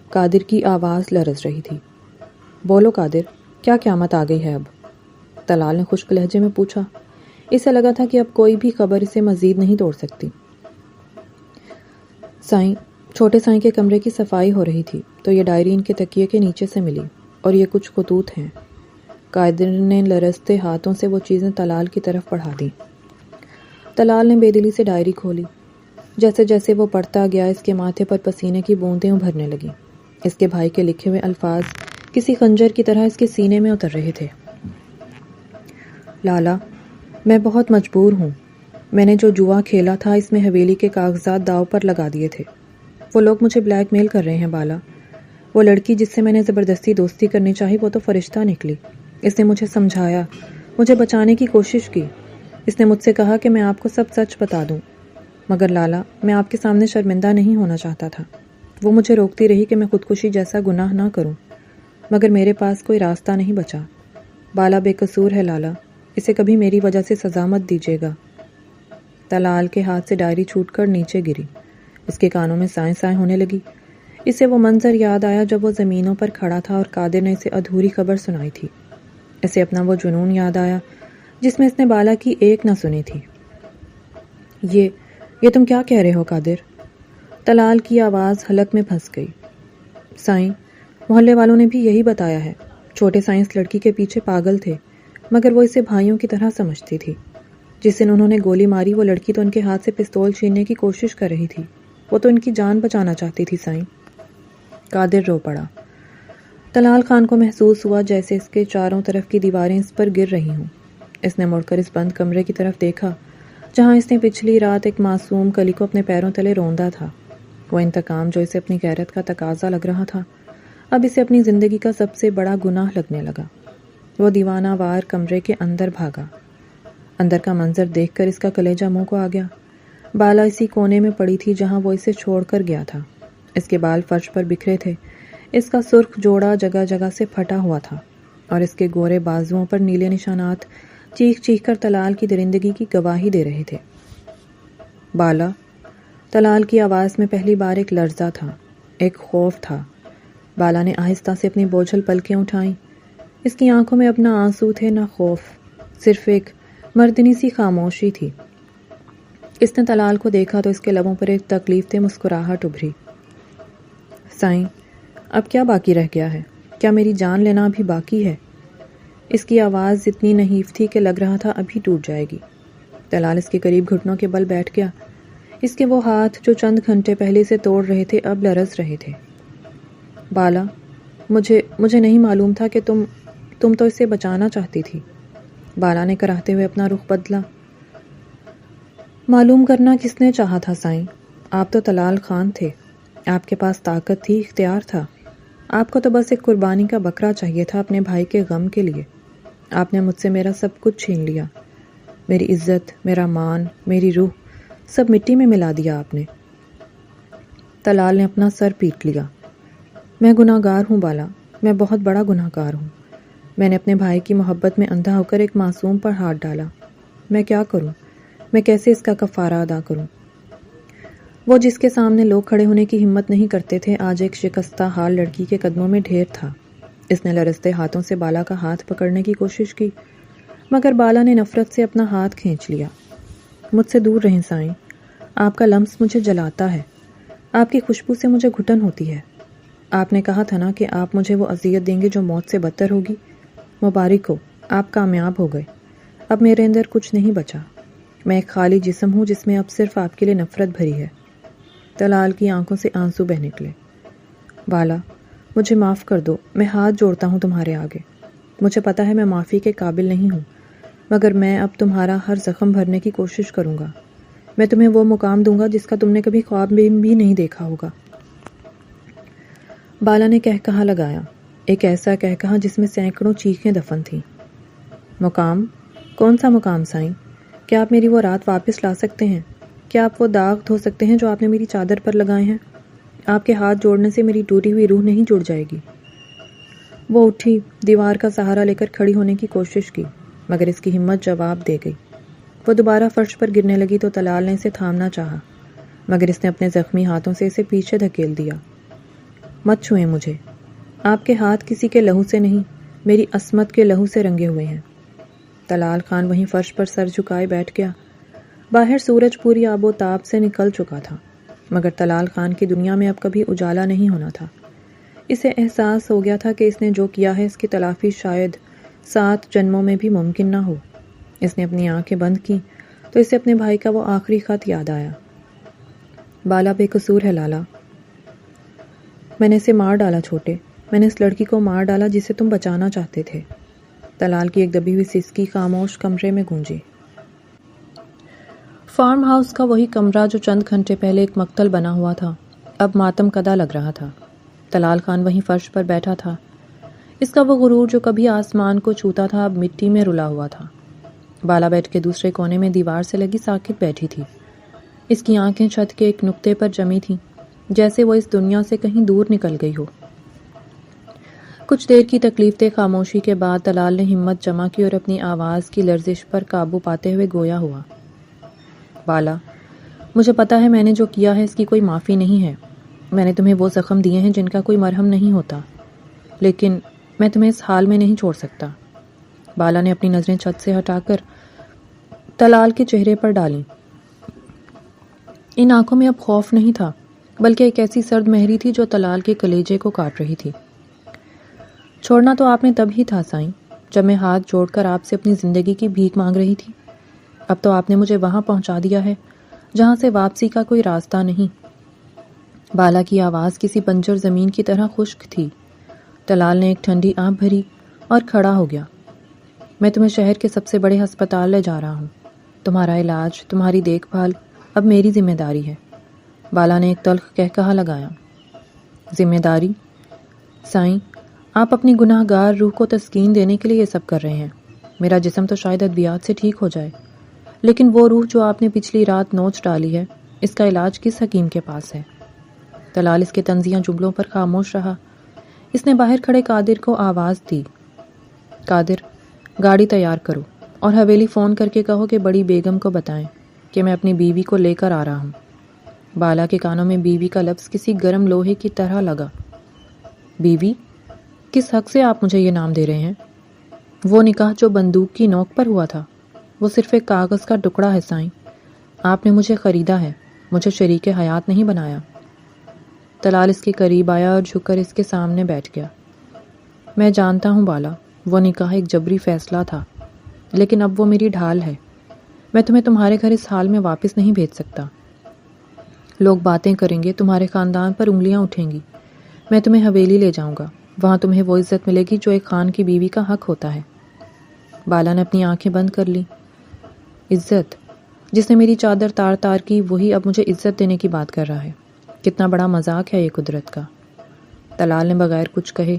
Speaker 1: قادر کی آواز لرز رہی تھی۔ بولو قادر، کیا قیامت آ گئی ہے اب؟ طلال نے خشک لہجے میں پوچھا۔ اسے لگا تھا کہ اب کوئی بھی خبر اسے مزید نہیں توڑ سکتی۔ سائیں، چھوٹے سائیں کے کمرے کی صفائی ہو رہی تھی تو یہ ڈائری ان کے تکیے کے نیچے سے ملی اور یہ کچھ خطوط ہیں۔ قادر نے لرزتے ہاتھوں سے وہ چیزیں طلال کی طرف بڑھا دیں۔ طلال نے بے دلی سے ڈائری کھولی۔ جیسے جیسے وہ پڑھتا گیا اس کے ماتھے پر پسینے کی بوندیں ابھرنے لگیں۔ اس کے بھائی کے لکھے ہوئے الفاظ کسی خنجر کی طرح اس کے سینے میں اتر رہے تھے۔ لالا، میں بہت مجبور ہوں۔ میں نے جو جوا کھیلا تھا اس میں حویلی کے کاغذات داؤ پر لگا دیے تھے۔ وہ لوگ مجھے بلیک میل کر رہے ہیں بالا۔ وہ لڑکی جس سے میں نے زبردستی دوستی کرنی چاہی وہ تو فرشتہ نکلی۔ اس نے مجھے سمجھایا، مجھے بچانے کی کوشش کی۔ اس نے مجھ سے کہا کہ میں آپ کو سب سچ بتا دوں، مگر لالا، میں آپ کے سامنے شرمندہ نہیں ہونا چاہتا تھا۔ وہ مجھے روکتی رہی کہ میں خودکشی جیسا گناہ نہ کروں، مگر میرے پاس کوئی راستہ نہیں بچا۔ بالا بے قصور ہے لالا، اسے کبھی میری وجہ سے سزا مت دیجیے گا۔ طلال کے ہاتھ سے ڈائری چھوٹ کر نیچے گری۔ اس کے کانوں میں سائیں سائیں ہونے لگی۔ اسے وہ منظر یاد آیا جب وہ زمینوں پر کھڑا تھا اور قادر نے اسے ادھوری خبر سنائی تھی۔ اسے اپنا وہ جنون یاد آیا جس میں اس نے بالا کی ایک نہ سنی تھی۔ یہ تم کیا کہہ رہے ہو قادر؟ طلال کی آواز حلق میں پھنس گئی۔ سائیں، محلے والوں نے بھی یہی بتایا ہے۔ چھوٹے سائیں اس لڑکی کے پیچھے پاگل تھے، مگر وہ اسے بھائیوں کی طرح سمجھتی تھی۔ جس دن انہوں نے گولی ماری وہ لڑکی تو ان کے ہاتھ سے پستول چھیننے کی کوشش کر رہی تھی، وہ تو ان کی جان بچانا چاہتی تھی سائیں۔ قادر رو پڑا۔ طلال خان کو محسوس ہوا جیسے اس کے چاروں طرف کی دیواریں اس پر گر رہی ہوں۔ اس نے مڑ کر اس بند کمرے کی طرف دیکھا جہاں اس نے پچھلی رات ایک معصوم کلی کو اپنے پیروں تلے روندا تھا۔ وہ انتقام جو اسے اپنی غیرت کا تقاضا لگ رہا تھا، اب اسے اپنی زندگی کا سب سے بڑا گناہ لگنے لگا۔ وہ دیوانہ وار کمرے کے اندر بھاگا۔ اندر کا منظر دیکھ کر اس کا کلیجہ منہ کو آ گیا۔ بالا اسی کونے میں پڑی تھی جہاں وہ اسے چھوڑ کر گیا تھا۔ اس کے بال فرش پر بکھرے تھے، اس کا سرخ جوڑا جگہ جگہ سے پھٹا ہوا تھا اور اس کے گورے بازوؤں پر نیلے نشانات چیخ چیخ کر طلال کی درندگی کی گواہی دے رہے تھے۔ بالا، طلال کی آواز میں پہلی بار ایک لرزہ تھا، ایک خوف تھا۔ بالا نے آہستہ سے اپنی بوجھل پلکیں اٹھائیں۔ اس کی آنکھوں میں اب نہ آنسو تھے نہ خوف، صرف ایک مردنی سی خاموشی تھی۔ اس نے طلال کو دیکھا تو اس کے لبوں پر ایک تکلیف دہ مسکراہٹ ابھری۔ سائیں، اب کیا باقی رہ گیا ہے؟ کیا میری جان لینا بھی باقی ہے؟ اس کی آواز اتنی نحیف تھی کہ لگ رہا تھا ابھی ٹوٹ جائے گی۔ طلال اس کے قریب گھٹنوں کے بل بیٹھ گیا۔ اس کے وہ ہاتھ جو چند گھنٹے پہلے سے توڑ رہے تھے اب لرز رہے تھے۔ بالا، مجھے نہیں معلوم تھا کہ تم تو اسے بچانا چاہتی تھی۔ بالا نے کراہتے ہوئے اپنا رخ بدلا۔ معلوم کرنا کس نے چاہا تھا سائیں؟ آپ تو طلال خان تھے، آپ کے پاس طاقت تھی، اختیار تھا۔ آپ کو تو بس ایک قربانی کا بکرا چاہیے تھا اپنے بھائی کے غم کے لیے۔ آپ نے مجھ سے میرا سب کچھ چھین لیا، میری عزت، میرا مان، میری روح، سب مٹی میں ملا دیا آپ نے۔ طلال نے اپنا سر پیٹ لیا۔ میں گناہ گار ہوں بالا، میں بہت بڑا گناہ گار ہوں۔ میں نے اپنے بھائی کی محبت میں اندھا ہو کر ایک معصوم پر ہاتھ ڈالا۔ میں کیا کروں؟ میں کیسے اس کا کفارہ ادا کروں؟ وہ جس کے سامنے لوگ کھڑے ہونے کی ہمت نہیں کرتے تھے آج ایک شکستہ حال لڑکی کے قدموں میں ڈھیر تھا۔ اس نے لرزتے ہاتھوں سے بالا کا ہاتھ پکڑنے کی کوشش کی، مگر بالا نے نفرت سے اپنا ہاتھ کھینچ لیا۔ مجھ سے دور رہیں سائیں، آپ کا لمس مجھے جلاتا ہے، آپ کی خوشبو سے مجھے گھٹن ہوتی ہے۔ آپ نے کہا تھا نا کہ آپ مجھے وہ اذیت دیں گے جو موت سے بدتر ہوگی۔ مبارک ہو، آپ کامیاب ہو گئے۔ اب میرے اندر کچھ نہیں بچا، میں ایک خالی جسم ہوں جس میں اب صرف آپ کے لیے نفرت بھری ہے۔ طلال کی آنکھوں سے آنسو بہہ نکلے۔ بالا، مجھے معاف کر دو، میں ہاتھ جوڑتا ہوں تمہارے آگے۔ مجھے پتا ہے میں معافی کے قابل نہیں ہوں، مگر میں اب تمہارا ہر زخم بھرنے کی کوشش کروں گا۔ میں تمہیں وہ مقام دوں گا جس کا تم نے کبھی خواب میں بھی نہیں دیکھا ہوگا۔ بالا نے کہا لگایا، ایک ایسا کہا جس میں سینکڑوں چیخیں دفن تھیں۔ مقام؟ کون سا مقام سائیں؟ کیا آپ میری وہ رات واپس لا سکتے ہیں؟ کیا آپ وہ داغ دھو سکتے ہیں جو آپ نے میری چادر پر لگائے ہیں؟ آپ کے ہاتھ جوڑنے سے میری ٹوٹی ہوئی روح نہیں جڑ جائے گی۔ وہ اٹھی، دیوار کا سہارا لے کر کھڑی ہونے کی کوشش کی، مگر اس کی ہمت جواب دے گئی۔ وہ دوبارہ فرش پر گرنے لگی تو طلال نے اسے تھامنا چاہا، مگر اس نے اپنے زخمی ہاتھوں سے اسے پیچھے دھکیل دیا۔ مت چھوئیں مجھے، آپ کے ہاتھ کسی کے لہو سے نہیں، میری عصمت کے لہو سے رنگے ہوئے ہیں۔ طلال خان وہیں فرش پر سر جھکائے بیٹھ گیا۔ باہر سورج پوری آب و تاب سے نکل چکا تھا، مگر طلال خان کی دنیا میں اب کبھی اجالا نہیں ہونا تھا۔ اسے احساس ہو گیا تھا کہ اس نے جو کیا ہے اس کی تلافی شاید 7 جنموں میں بھی ممکن نہ ہو۔ اس نے اپنی آنکھیں بند کی تو اسے اپنے بھائی کا وہ آخری خط یاد آیا۔ بالا بے قصور ہے لالا، میں نے اسے مار ڈالا چھوٹے، میں نے اس لڑکی کو مار ڈالا جسے تم بچانا چاہتے تھے۔ طلال کی ایک دبی ہوئی سسکی خاموش کمرے میں گونجی۔ فارم ہاؤس کا وہی کمرہ جو چند گھنٹے پہلے ایک مقتل بنا ہوا تھا اب ماتم کدا لگ رہا تھا۔ طلال خان وہیں فرش پر بیٹھا تھا۔ اس کا وہ غرور جو کبھی آسمان کو چھوتا تھا اب مٹی میں رلا ہوا تھا۔ بالا بیٹھ کے دوسرے کونے میں دیوار سے لگی ساکت بیٹھی تھی۔ اس کی آنکھیں چھت کے ایک نقطے پر جمی تھیں، جیسے وہ اس دنیا سے کہیں دور نکل گئی ہو۔ کچھ دیر کی تکلیف دہ خاموشی کے بعد طلال نے ہمت جمع کی اور اپنی آواز کی لرزش پر قابو پاتے ہوئے گویا ہوا۔ بالا، مجھے پتا ہے میں نے جو کیا ہے اس کی کوئی معافی نہیں ہے۔ میں نے تمہیں وہ زخم دیے ہیں جن کا کوئی مرہم نہیں ہوتا، لیکن میں تمہیں اس حال میں نہیں چھوڑ سکتا۔ بالا نے اپنی نظریں چھت سے ہٹا کر طلال کے چہرے پر ڈالیں۔ ان آنکھوں میں اب خوف نہیں تھا، بلکہ ایک ایسی سرد مہری تھی جو طلال کے کلیجے کو کاٹ رہی تھی۔ چھوڑنا تو آپ نے تب ہی تھا سائیں، جب میں ہاتھ جوڑ کر آپ سے اپنی زندگی کی بھیک مانگ رہی تھی۔ اب تو آپ نے مجھے وہاں پہنچا دیا ہے جہاں سے واپسی کا کوئی راستہ نہیں۔ بالا کی آواز کسی بنجر زمین کی طرح خشک تھی۔ طلال نے ایک ٹھنڈی آنکھ بھری اور کھڑا ہو گیا۔ میں تمہیں شہر کے سب سے بڑے ہسپتال لے جا رہا ہوں۔ تمہارا علاج، تمہاری دیکھ بھال اب میری ذمہ داری ہے۔ بالا نے ایک تلخ کہکہا لگایا۔ ذمہ داری؟ سائیں، آپ اپنی گناہ گار روح کو تسکین دینے کے لیے یہ سب کر رہے ہیں۔ میرا جسم تو شاید ادویات سے ٹھیک ہو جائے، لیکن وہ روح جو آپ نے پچھلی رات نوچ ڈالی ہے، اس کا علاج کس حکیم کے پاس ہے؟ طلال اس کے طنزیہ جملوں پر خاموش رہا۔ اس نے باہر کھڑے قادر کو آواز دی۔ قادر، گاڑی تیار کرو اور حویلی فون کر کے کہو کہ بڑی بیگم کو بتائیں کہ میں اپنی بیوی کو لے کر آ رہا ہوں۔ بالا کے کانوں میں بیوی کا لفظ کسی گرم لوہے کی طرح لگا۔ بیوی؟ کس حق سے آپ مجھے یہ نام دے رہے ہیں؟ وہ نکاح جو بندوق کی نوک پر ہوا تھا، وہ صرف ایک کاغذ کا ٹکڑا ہے سائیں۔ آپ نے مجھے خریدا ہے، مجھے شریک حیات نہیں بنایا۔ طلال اس کے قریب آیا اور جھک کر اس کے سامنے بیٹھ گیا۔ میں جانتا ہوں بالا، وہ نکاح ایک جبری فیصلہ تھا، لیکن اب وہ میری ڈھال ہے۔ میں تمہیں تمہارے گھر اس حال میں واپس نہیں بھیج سکتا۔ لوگ باتیں کریں گے، تمہارے خاندان پر انگلیاں اٹھیں گی۔ میں تمہیں حویلی لے جاؤں گا، وہاں تمہیں وہ عزت ملے گی جو ایک خان کی بیوی کا حق ہوتا ہے۔ بالا نے اپنی آنکھیں بند کر لی۔ عزت؟ جس نے میری چادر تار تار کی، وہی اب مجھے عزت دینے کی بات کر رہا ہے۔ کتنا بڑا مذاق ہے یہ قدرت کا۔ طلال نے بغیر کچھ کہے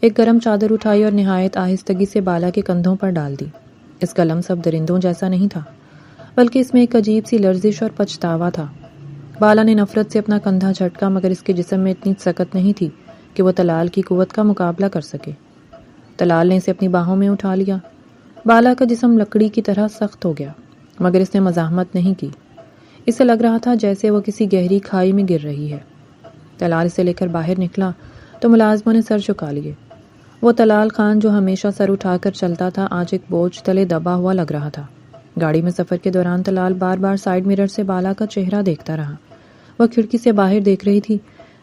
Speaker 1: ایک گرم چادر اٹھائی اور نہایت آہستگی سے بالا کے کندھوں پر ڈال دی۔ اس کا لمس اب درندوں جیسا نہیں تھا، بلکہ اس میں ایک عجیب سی لرزش اور پچھتاوا تھا۔ بالا نے نفرت سے اپنا کندھا جھٹکا، مگر اس کے جسم میں اتنی سکت نہیں تھی کہ وہ طلال کی قوت کا مقابلہ کر سکے۔ طلال نے اسے اپنی باہوں میں اٹھا لیا۔ بالا کا جسم لکڑی کی طرح سخت ہو گیا، مگر اس نے مزاحمت نہیں کی۔ اسے لگ رہا تھا جیسے وہ کسی گہری کھائی میں گر رہی ہے۔ طلال اسے لے کر باہر نکلا تو ملازموں نے سر جھکا لیے۔ وہ طلال خان جو ہمیشہ سر اٹھا کر چلتا تھا، آج ایک بوجھ تلے دبا ہوا لگ رہا تھا۔ گاڑی میں سفر کے دوران طلال بار بار سائیڈ مرر سے بالا کا چہرہ دیکھتا رہا۔ وہ کھڑکی سے باہر دیکھ رہی تھی،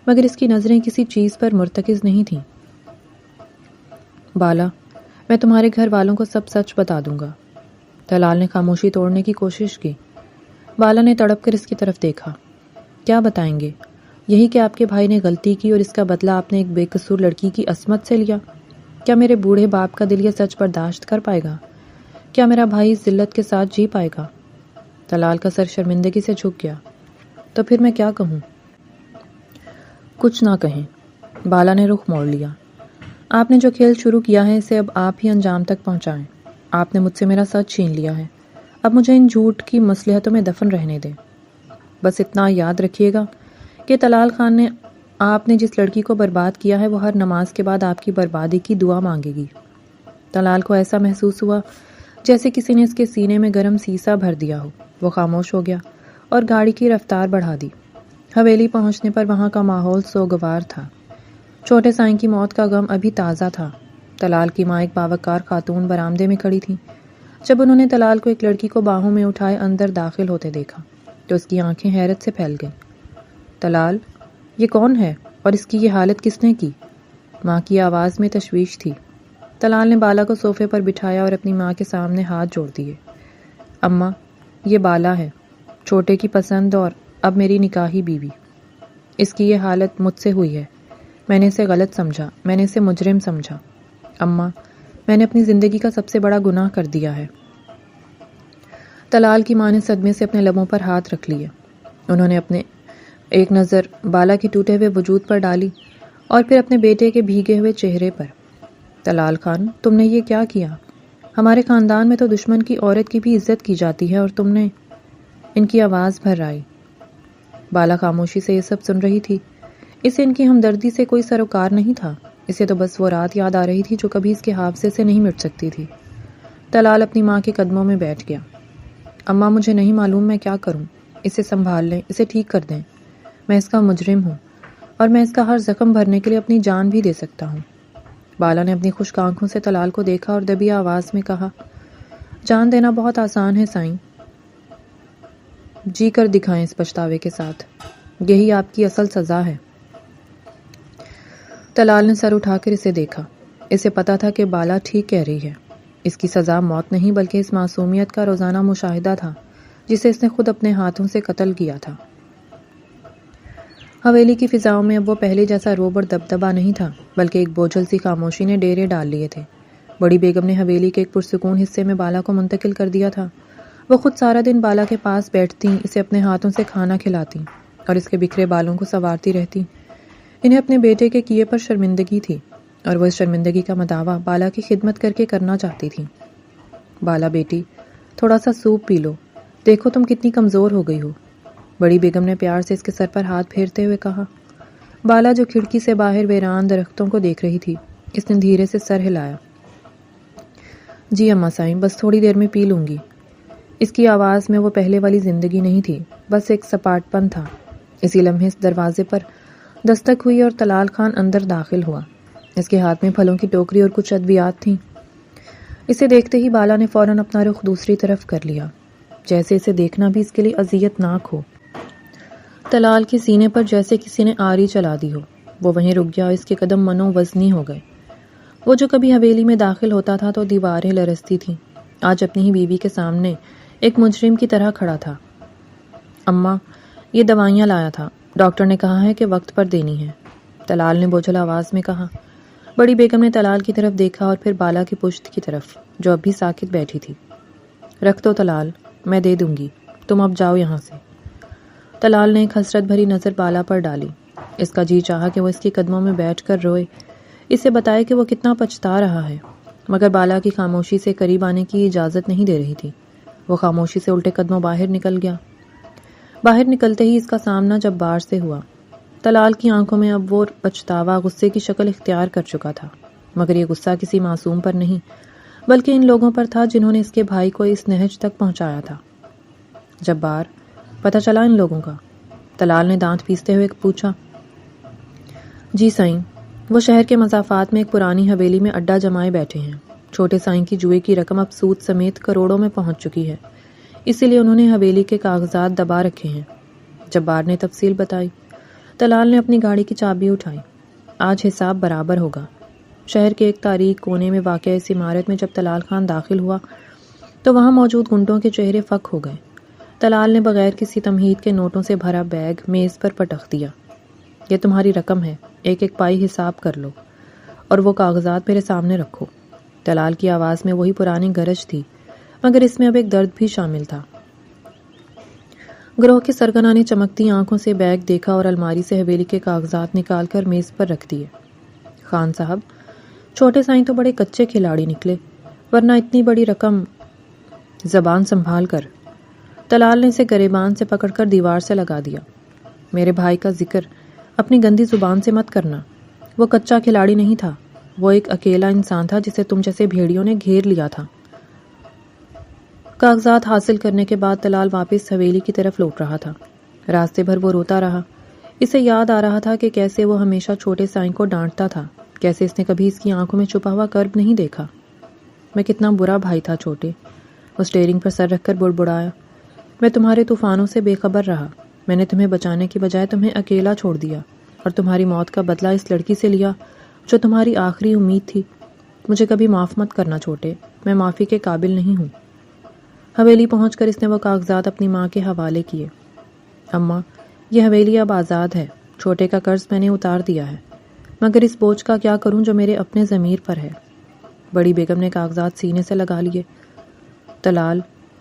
Speaker 1: مگر اس کی نظریں کسی چیز پر مرتکز نہیں تھیں۔ بالا، میں تمہارے گھر والوں کو سب سچ بتا دوں گا۔ طلال نے خاموشی توڑنے کی کوشش کی۔ بالا نے تڑپ کر اس کی طرف دیکھا۔ کیا بتائیں گے؟ یہی کہ آپ کے بھائی نے غلطی کی اور اس کا بدلہ آپ نے ایک بے قصور لڑکی کی عصمت سے لیا۔ کیا میرے بوڑھے باپ کا دل یہ سچ برداشت کر پائے گا؟ کیا میرا بھائی اس ذلت کے ساتھ جی پائے گا؟ طلال کا سر شرمندگی سے جھک گیا۔ تو پھر میں کیا کہوں؟ کچھ نہ کہیں۔ بالا نے رخ موڑ لیا۔ آپ نے جو کھیل شروع کیا ہے، اسے اب آپ ہی انجام تک پہنچائیں۔ آپ نے مجھ سے میرا سچ چھین لیا ہے، اب مجھے ان جھوٹ کی مصلحتوں میں دفن رہنے دیں۔ بس اتنا یاد رکھیے گا کہ طلال خان نے آپ نے جس لڑکی کو برباد کیا ہے، وہ ہر نماز کے بعد آپ کی بربادی کی دعا مانگے گی۔ طلال کو ایسا محسوس ہوا جیسے کسی نے اس کے سینے میں گرم سیسا بھر دیا ہو۔ وہ خاموش ہو گیا اور گاڑی کی رفتار بڑھا دی۔ حویلی پہنچنے پر وہاں کا ماحول سوگوار تھا۔ چھوٹے سائیں کی موت کا غم ابھی تازہ تھا۔ طلال کی ماں ایک باوقار خاتون برآمدے میں کھڑی تھی۔ جب انہوں نے طلال کو ایک لڑکی کو باہوں میں اٹھائے اندر داخل ہوتے دیکھا تو اس کی آنکھیں حیرت سے پھیل گئیں۔ طلال، یہ کون ہے اور اس کی یہ حالت کس نے کی؟ ماں کی آواز میں تشویش تھی۔ طلال نے بالا کو صوفے پر بٹھایا اور اپنی ماں کے سامنے ہاتھ جوڑ دیے۔ اماں، یہ بالا ہے، چھوٹے کی پسند اور اب میری نکاحی بیوی۔ اس کی یہ حالت مجھ سے ہوئی ہے۔ میں نے اسے غلط سمجھا، میں نے اسے مجرم سمجھا۔ اماں، میں نے اپنی زندگی کا سب سے بڑا گناہ کر دیا ہے۔ طلال کی ماں نے صدمے سے اپنے لبوں پر ہاتھ رکھ لیے۔ انہوں نے اپنے ایک نظر بالا کی ٹوٹے ہوئے وجود پر ڈالی اور پھر اپنے بیٹے کے بھیگے ہوئے چہرے پر۔ طلال خان، تم نے یہ کیا کیا؟ ہمارے خاندان میں تو دشمن کی عورت کی بھی عزت کی جاتی ہے اور تم نے… ان کی آواز بھر آئی۔ بالا خاموشی سے یہ سب سن رہی تھی۔ اسے ان کی ہمدردی سے کوئی سروکار نہیں تھا۔ اسے تو بس وہ رات یاد آ رہی تھی جو کبھی اس کے حافظے سے نہیں مٹ سکتی تھی۔ طلال اپنی ماں کے قدموں میں بیٹھ گیا۔ اماں، مجھے نہیں معلوم میں کیا کروں۔ اسے سنبھال لیں، اسے ٹھیک کر دیں۔ میں اس کا مجرم ہوں اور میں اس کا ہر زخم بھرنے کے لیے اپنی جان بھی دے سکتا ہوں۔ بالا نے اپنی خشک آنکھوں سے طلال کو دیکھا اور دبی آواز میں کہا، جان دینا بہت آسان ہے سائیں، جی کر دکھائیں اس پچھتاوے کے ساتھ۔ یہی آپ کی اصل سزا ہے۔ طلال نے سر اٹھا کر اسے دیکھا۔ اسے پتا تھا کہ بالا ٹھیک کہہ رہی ہے۔ اس کی سزا موت نہیں بلکہ اس معصومیت کا روزانہ مشاہدہ تھا جسے اس نے خود اپنے ہاتھوں سے قتل کیا تھا۔ حویلی کی فضاؤں میں اب وہ پہلے جیسا روب اور دبدبا نہیں تھا، بلکہ ایک بوجھل سی خاموشی نے ڈیرے ڈال لیے تھے۔ بڑی بیگم نے حویلی کے ایک پرسکون حصے میں بالا کو منتقل کر دیا تھا۔ وہ خود سارا دن بالا کے پاس بیٹھتی، اسے اپنے ہاتھوں سے کھانا کھلاتی اور اس کے بکھرے بالوں کو سنوارتی رہتی۔ انہیں اپنے بیٹے کے کیے پر شرمندگی تھی اور وہ اس شرمندگی کا مداوع بالا کی خدمت کر کے کرنا چاہتی تھی۔ بالا بیٹی، تھوڑا سا سوپ پی لو، دیکھو تم کتنی کمزور ہو گئی ہو، بڑی بیگم نے پیار سے اس کے سر پر ہاتھ پھیرتے ہوئے کہا۔ بالا جو کھڑکی سے باہر ویران درختوں کو دیکھ رہی تھی، اس نے دھیرے سے سر ہلایا۔ جی اماں سائیں، بس تھوڑی دیر میں پی لوں گی۔ اس کی آواز میں وہ پہلے والی زندگی نہیں تھی، بس ایک سپاٹ پن تھا۔ اسی لمحے دروازے پر دستک ہوئی اور طلال خان اندر داخل ہوا۔ اس کے ہاتھ میں پھلوں کی ٹوکری اور کچھ ادویات تھیں۔ اسے دیکھتے ہی بالا نے فوراً اپنا رخ دوسری طرف کر لیا، جیسے اسے دیکھنا بھی اس کے لیے اذیت ناک ہو۔ طلال کے سینے پر جیسے کسی نے آری چلا دی ہو۔ وہ وہیں رک گیا اور اس کے قدم منو وزنی ہو گئے۔ وہ جو کبھی حویلی میں داخل ہوتا تھا تو دیواریں لرزتی تھیں، آج اپنی ہی بیوی کے سامنے ایک مجرم کی طرح کھڑا تھا۔ اماں، یہ دوائیاں لایا تھا، ڈاکٹر نے کہا ہے کہ وقت پر دینی ہے، طلال نے بوجھل آواز میں کہا۔ بڑی بیگم نے طلال کی طرف دیکھا اور پھر بالا کی پشت کی طرف جو اب بھی ساکت بیٹھی تھی۔ رکھ دو طلال، میں دے دوں گی، تم اب جاؤ یہاں سے۔ طلال نے ایک حسرت بھری نظر بالا پر ڈالی۔ اس کا جی چاہا کہ وہ اس کے قدموں میں بیٹھ کر روئے، اسے بتائے کہ وہ کتنا پچھتا رہا ہے، مگر بالا کی خاموشی سے قریب آنے کی اجازت نہیں دے رہی تھی۔ وہ خاموشی سے الٹے قدموں باہر نکل گیا۔ باہر نکلتے ہی اس کا سامنا جب بار سے ہوا، طلال کی آنکھوں میں اب وہ پچھتاوا غصے کی شکل اختیار کر چکا تھا، مگر یہ غصہ کسی معصوم پر نہیں بلکہ ان لوگوں پر تھا جنہوں نے اس کے بھائی کو اس نہج تک پہنچایا تھا۔ جبار، پتہ چلا ان لوگوں کا؟ طلال نے دانت پیستے ہوئے پوچھا۔ جی سائیں، وہ شہر کے مضافات میں ایک پرانی حویلی میں اڈا جمائے بیٹھے ہیں۔ چھوٹے سائیں کی جوئے کی رقم اب سود سمیت کروڑوں میں پہنچ چکی ہے، اسی لیے انہوں نے حویلی کے کاغذات دبا رکھے ہیں۔ جبار نے تفصیل بتائی۔ طلال نے اپنی گاڑی کی چابی اٹھائی۔ آج حساب برابر ہوگا۔ شہر کے ایک تاریک کونے میں واقع اس عمارت میں جب طلال خان داخل ہوا تو وہاں موجود گنڈوں کے چہرے فک ہو گئے۔ طلال نے بغیر کسی تمہید کے نوٹوں سے بھرا بیگ میز پر پٹخ دیا۔ یہ تمہاری رقم ہے، ایک ایک پائی حساب کر لو اور وہ کاغذات میرے سامنے رکھو۔ طلال کی آواز میں وہی پرانی گرج تھی، مگر اس میں اب ایک درد بھی شامل تھا۔ گروہ کے سرگنا نے چمکتی آنکھوں سے بیگ دیکھا اور الماری سے حویلی کے کاغذات نکال کر میز پر رکھ دیے۔ خان صاحب، چھوٹے سائیں تو بڑے کچے کھلاڑی نکلے، ورنہ اتنی بڑی رقم۔ زبان سنبھال کر، طلال نے اسے گریبان سے پکڑ کر دیوار سے لگا دیا۔ میرے بھائی کا ذکر اپنی گندی زبان سے مت کرنا، وہ کچا کھلاڑی نہیں تھا، وہ ایک اکیلا انسان تھا جسے تم جیسے بھیڑیوں نے گھیر لیا تھا۔ کاغذات حاصل کرنے کے بعد طلال واپس حویلی کی طرف لوٹ رہا تھا۔ راستے بھر وہ روتا رہا۔ اسے یاد آ رہا تھا کہ کیسے وہ ہمیشہ چھوٹے سائیں کو ڈانٹتا تھا، کیسے اس نے کبھی اس کی آنکھوں میں چھپا ہوا کرب نہیں دیکھا۔ میں کتنا برا بھائی تھا چھوٹے، وہ اسٹیئرنگ پر سر رکھ کر بڑبڑایا۔ میں تمہارے طوفانوں سے بے خبر رہا، میں نے تمہیں بچانے کی بجائے تمہیں اکیلا چھوڑ دیا اور تمہاری موت کا بدلہ اس لڑکی سے لیا جو تمہاری آخری امید تھی۔ مجھے کبھی معاف مت کرنا چھوٹے، میں معافی کے قابل نہیں ہوں۔ حویلی پہنچ کر اس نے وہ کاغذات اپنی ماں کے حوالے کیے۔ اماں، یہ حویلی اب آزاد ہے، چھوٹے کا قرض میں نے اتار دیا ہے، مگر اس بوجھ کا کیا کروں جو میرے اپنے ضمیر پر ہے۔ بڑی بیگم نے کاغذات سینے سے لگا لیے۔ طلال،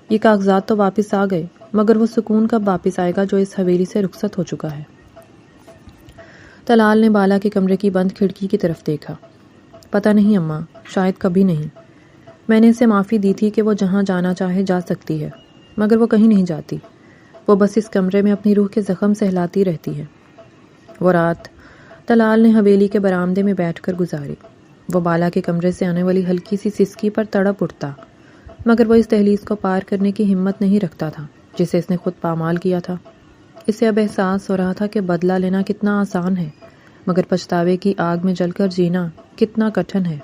Speaker 1: یہ کاغذات تو واپس آ گئے، مگر وہ سکون کب واپس آئے گا جو اس حویلی سے رخصت ہو چکا ہے؟ طلال نے بالا کے کمرے کی بند کھڑکی کی طرف دیکھا۔ پتہ نہیں اماں، شاید کبھی نہیں۔ میں نے اسے معافی دی تھی کہ وہ جہاں جانا چاہے جا سکتی ہے، مگر وہ کہیں نہیں جاتی، وہ بس اس کمرے میں اپنی روح کے زخم سہلاتی رہتی ہے۔ وہ رات طلال نے حویلی کے برآمدے میں بیٹھ کر گزاری۔ وہ بالا کے کمرے سے آنے والی ہلکی سی سسکی پر تڑپ اٹھتا، مگر وہ اس دہلیز کو پار کرنے کی ہمت نہیں رکھتا تھا جسے اس نے خود پامال کیا تھا۔ اسے اب احساس ہو رہا تھا کہ بدلہ لینا کتنا آسان ہے، مگر پچھتاوے کی آگ میں جل کر جینا کتنا کٹھن ہے۔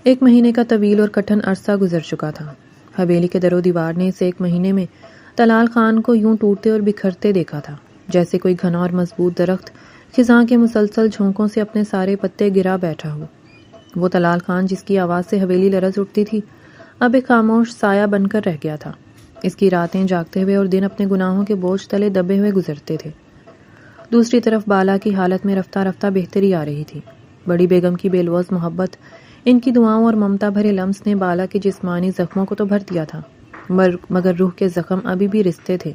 Speaker 1: 1 مہینے کا طویل اور کٹھن عرصہ گزر چکا تھا۔ حویلی کے در و دیوار نے اس 1 مہینے میں طلال خان کو یوں ٹوٹتے اور بکھرتے دیکھا تھا جیسے کوئی گھنا اور مضبوط درخت خزاں کے مسلسل جھونکوں سے اپنے سارے پتے گرا بیٹھا ہو۔ وہ طلال خان جس کی آواز سے حویلی لرز اٹھتی تھی اب ایک خاموش سایہ بن کر رہ گیا تھا۔ اس کی راتیں جاگتے ہوئے اور دن اپنے گناہوں کے بوجھ تلے دبے ہوئے گزرتے تھے۔ دوسری طرف بالا کی حالت میں رفتہ رفتہ بہتری آ رہی تھی۔ بڑی بیگم کی بے لوث محبت، ان کی دعاؤں اور ممتا بھرے لمس نے بالا کے جسمانی زخموں کو تو بھر دیا تھا، مگر روح کے زخم ابھی بھی رستے تھے۔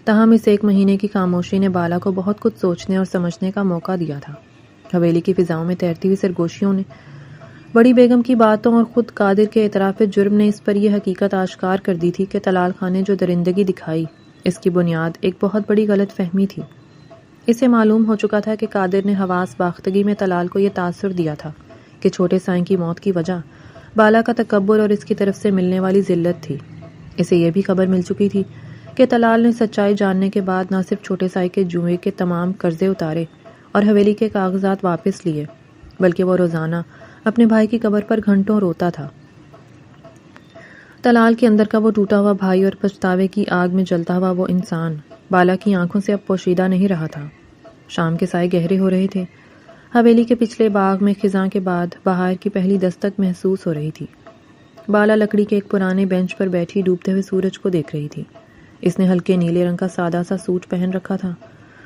Speaker 1: تاہم اس 1 مہینے کی خاموشی نے بالا کو بہت کچھ سوچنے اور سمجھنے کا موقع دیا تھا۔ حویلی کی فضاؤں میں تیرتی ہوئی سرگوشیوں نے، بڑی بیگم کی باتوں اور خود قادر کے اعتراف جرم نے اس پر یہ حقیقت آشکار کر دی تھی کہ طلال خان نے جو درندگی دکھائی اس کی بنیاد ایک بہت بڑی غلط فہمی تھی۔ اسے معلوم ہو چکا تھا کہ قادر نے حواس باختگی میں طلال کو یہ تاثر دیا تھا کہ چھوٹے سائیں کی موت کی وجہ بالا کا تکبر اور اس کی طرف سے ملنے والی ذلت تھی۔ اسے یہ بھی خبر مل چکی تھی کہ طلال نے سچائی جاننے کے بعد نہ صرف چھوٹے سائے کے جوئے کے تمام قرضے اتارے اور حویلی کے کاغذات واپس لیے، بلکہ وہ روزانہ اپنے بھائی کی قبر پر گھنٹوں روتا تھا۔ طلال کے اندر کا وہ ٹوٹا ہوا بھائی اور پچھتاوے کی آگ میں جلتا ہوا وہ انسان بالا کی آنکھوں سے اب پوشیدہ نہیں رہا تھا۔ شام کے سائے گہرے ہو رہے تھے۔ حویلی کے پچھلے باغ میں خزاں کے بعد بہار کی پہلی دستک محسوس ہو رہی تھی۔ بالا لکڑی کے ایک پرانے بینچ پر بیٹھی ڈوبتے ہوئے سورج کو دیکھ رہی تھی۔ اس نے ہلکے نیلے رنگ کا سادہ سا سوٹ پہن رکھا تھا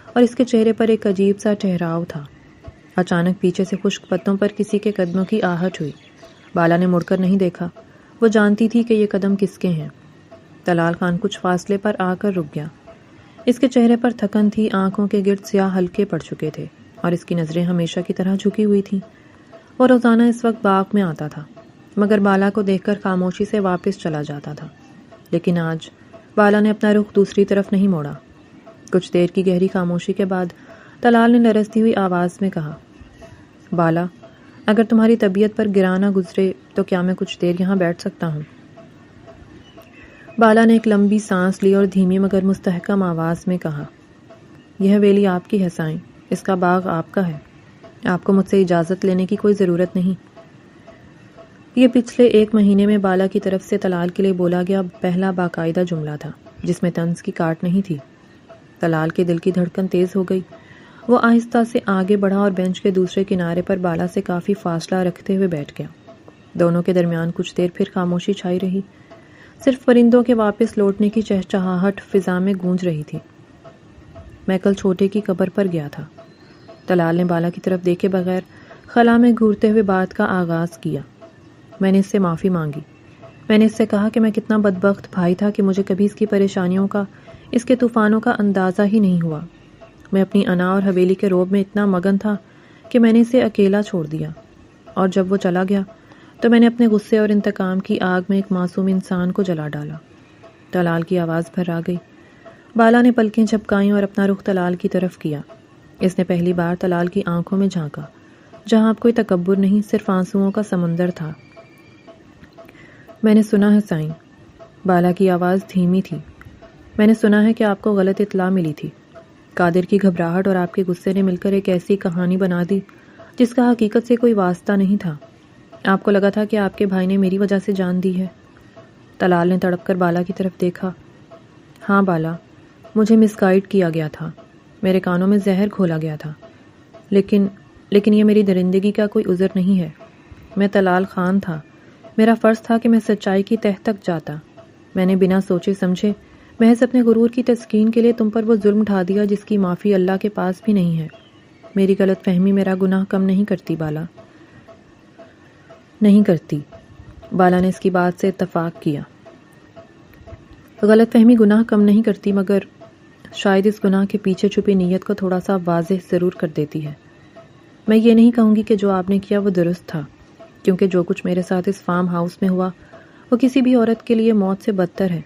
Speaker 1: اور اس کے چہرے پر ایک عجیب سا ٹھہراؤ تھا۔ اچانک پیچھے سے خشک پتوں پر کسی کے قدموں کی آہٹ ہوئی۔ بالا نے مڑ کر نہیں دیکھا، وہ جانتی تھی کہ یہ قدم کس کے ہیں۔ طلال خان کچھ فاصلے پر آ کر رک گیا۔ اس کے چہرے پر تھکن تھی، آنکھوں کے گرد سیاہ ہلکے پڑ چکے تھے اور اس کی نظریں ہمیشہ کی طرح جھکی ہوئی تھیں۔ وہ روزانہ اس وقت باغ میں آتا تھا مگر بالا کو دیکھ کر خاموشی سے واپس چلا جاتا تھا، لیکن آج بالا نے اپنا رخ دوسری طرف نہیں موڑا۔ کچھ دیر کی گہری خاموشی کے بعد طلال نے لرزتی ہوئی آواز میں کہا، بالا، اگر تمہاری طبیعت پر گراں نہ گزرے تو کیا میں کچھ دیر یہاں بیٹھ سکتا ہوں؟ بالا نے ایک لمبی سانس لی اور دھیمی مگر مستحکم آواز میں کہا، یہ حویلی آپ کی ہے سائیں، اس کا باغ آپ کا ہے، آپ کو مجھ سے اجازت لینے کی کوئی ضرورت نہیں۔ یہ پچھلے 1 مہینے میں بالا کی طرف سے طلال کے لیے بولا گیا پہلا باقاعدہ جملہ تھا جس میں طنز کی کاٹ نہیں تھی۔ طلال کے دل کی دھڑکن تیز ہو گئی۔ وہ آہستہ سے آگے بڑھا اور بینچ کے دوسرے کنارے پر بالا سے کافی فاصلہ رکھتے ہوئے بیٹھ گیا۔ دونوں کے درمیان کچھ دیر پھر خاموشی چھائی رہی۔ صرف پرندوں کے واپس لوٹنے کی چہچہاہٹ فضا میں گونج رہی تھی۔ میں کل چھوٹے کی قبر پر گیا تھا۔ طلال نے بالا کی طرف دیکھے بغیر خلا میں گھورتے ہوئے بات کا آغاز کیا۔ میں نے اس سے معافی مانگی۔ میں نے اس سے کہا کہ میں کتنا بدبخت بھائی تھا کہ مجھے کبھی اس کی پریشانیوں کا، اس کے طوفانوں کا اندازہ ہی نہیں ہوا۔ میں اپنی انا اور حویلی کے روب میں اتنا مگن تھا کہ میں نے اسے اکیلا چھوڑ دیا، اور جب وہ چلا گیا تو میں نے اپنے غصے اور انتقام کی آگ میں ایک معصوم انسان کو جلا ڈالا۔ طلال کی آواز بھر آ گئی۔ بالا نے پلکیں جھپکائیں اور اپنا رخ طلال کی طرف کیا۔ اس نے پہلی بار طلال کی آنکھوں میں جھانکا جہاں اب کوئی تکبر نہیں، صرف آنسوؤں کا سمندر تھا۔ میں نے سنا ہے سائیں، بالا کی آواز دھیمی تھی، میں نے سنا ہے کہ آپ کو غلط اطلاع ملی تھی۔ قادر کی گھبراہٹ اور آپ کے غصے نے مل کر ایک ایسی کہانی بنا دی جس کا حقیقت سے کوئی واسطہ نہیں تھا۔ آپ کو لگا تھا کہ آپ کے بھائی نے میری وجہ سے جان دی ہے۔ طلال نے تڑپ کر بالا کی طرف دیکھا۔ ہاں بالا، مجھے مس گائیڈ کیا گیا تھا، میرے کانوں میں زہر گھولا گیا تھا، لیکن یہ میری درندگی کا کوئی عذر نہیں ہے۔ میں طلال خان تھا، میرا فرض تھا کہ میں سچائی کی تہ تک جاتا۔ میں نے بنا سوچے سمجھے محض اپنے غرور کی تسکین کے لیے تم پر وہ ظلم ڈھا دیا جس کی معافی اللہ کے پاس بھی نہیں ہے۔ میری غلط فہمی میرا گناہ کم نہیں کرتی بالا، نہیں کرتی۔ بالا نے اس کی بات سے اتفاق کیا۔ غلط فہمی گناہ کم نہیں کرتی، مگر شاید اس گناہ کے پیچھے چھپی نیت کو تھوڑا سا واضح ضرور کر دیتی ہے۔ میں یہ نہیں کہوں گی کہ جو آپ نے کیا وہ درست تھا، کیونکہ جو کچھ میرے ساتھ اس فارم ہاؤس میں ہوا وہ کسی بھی عورت کے لیے موت سے بدتر ہے۔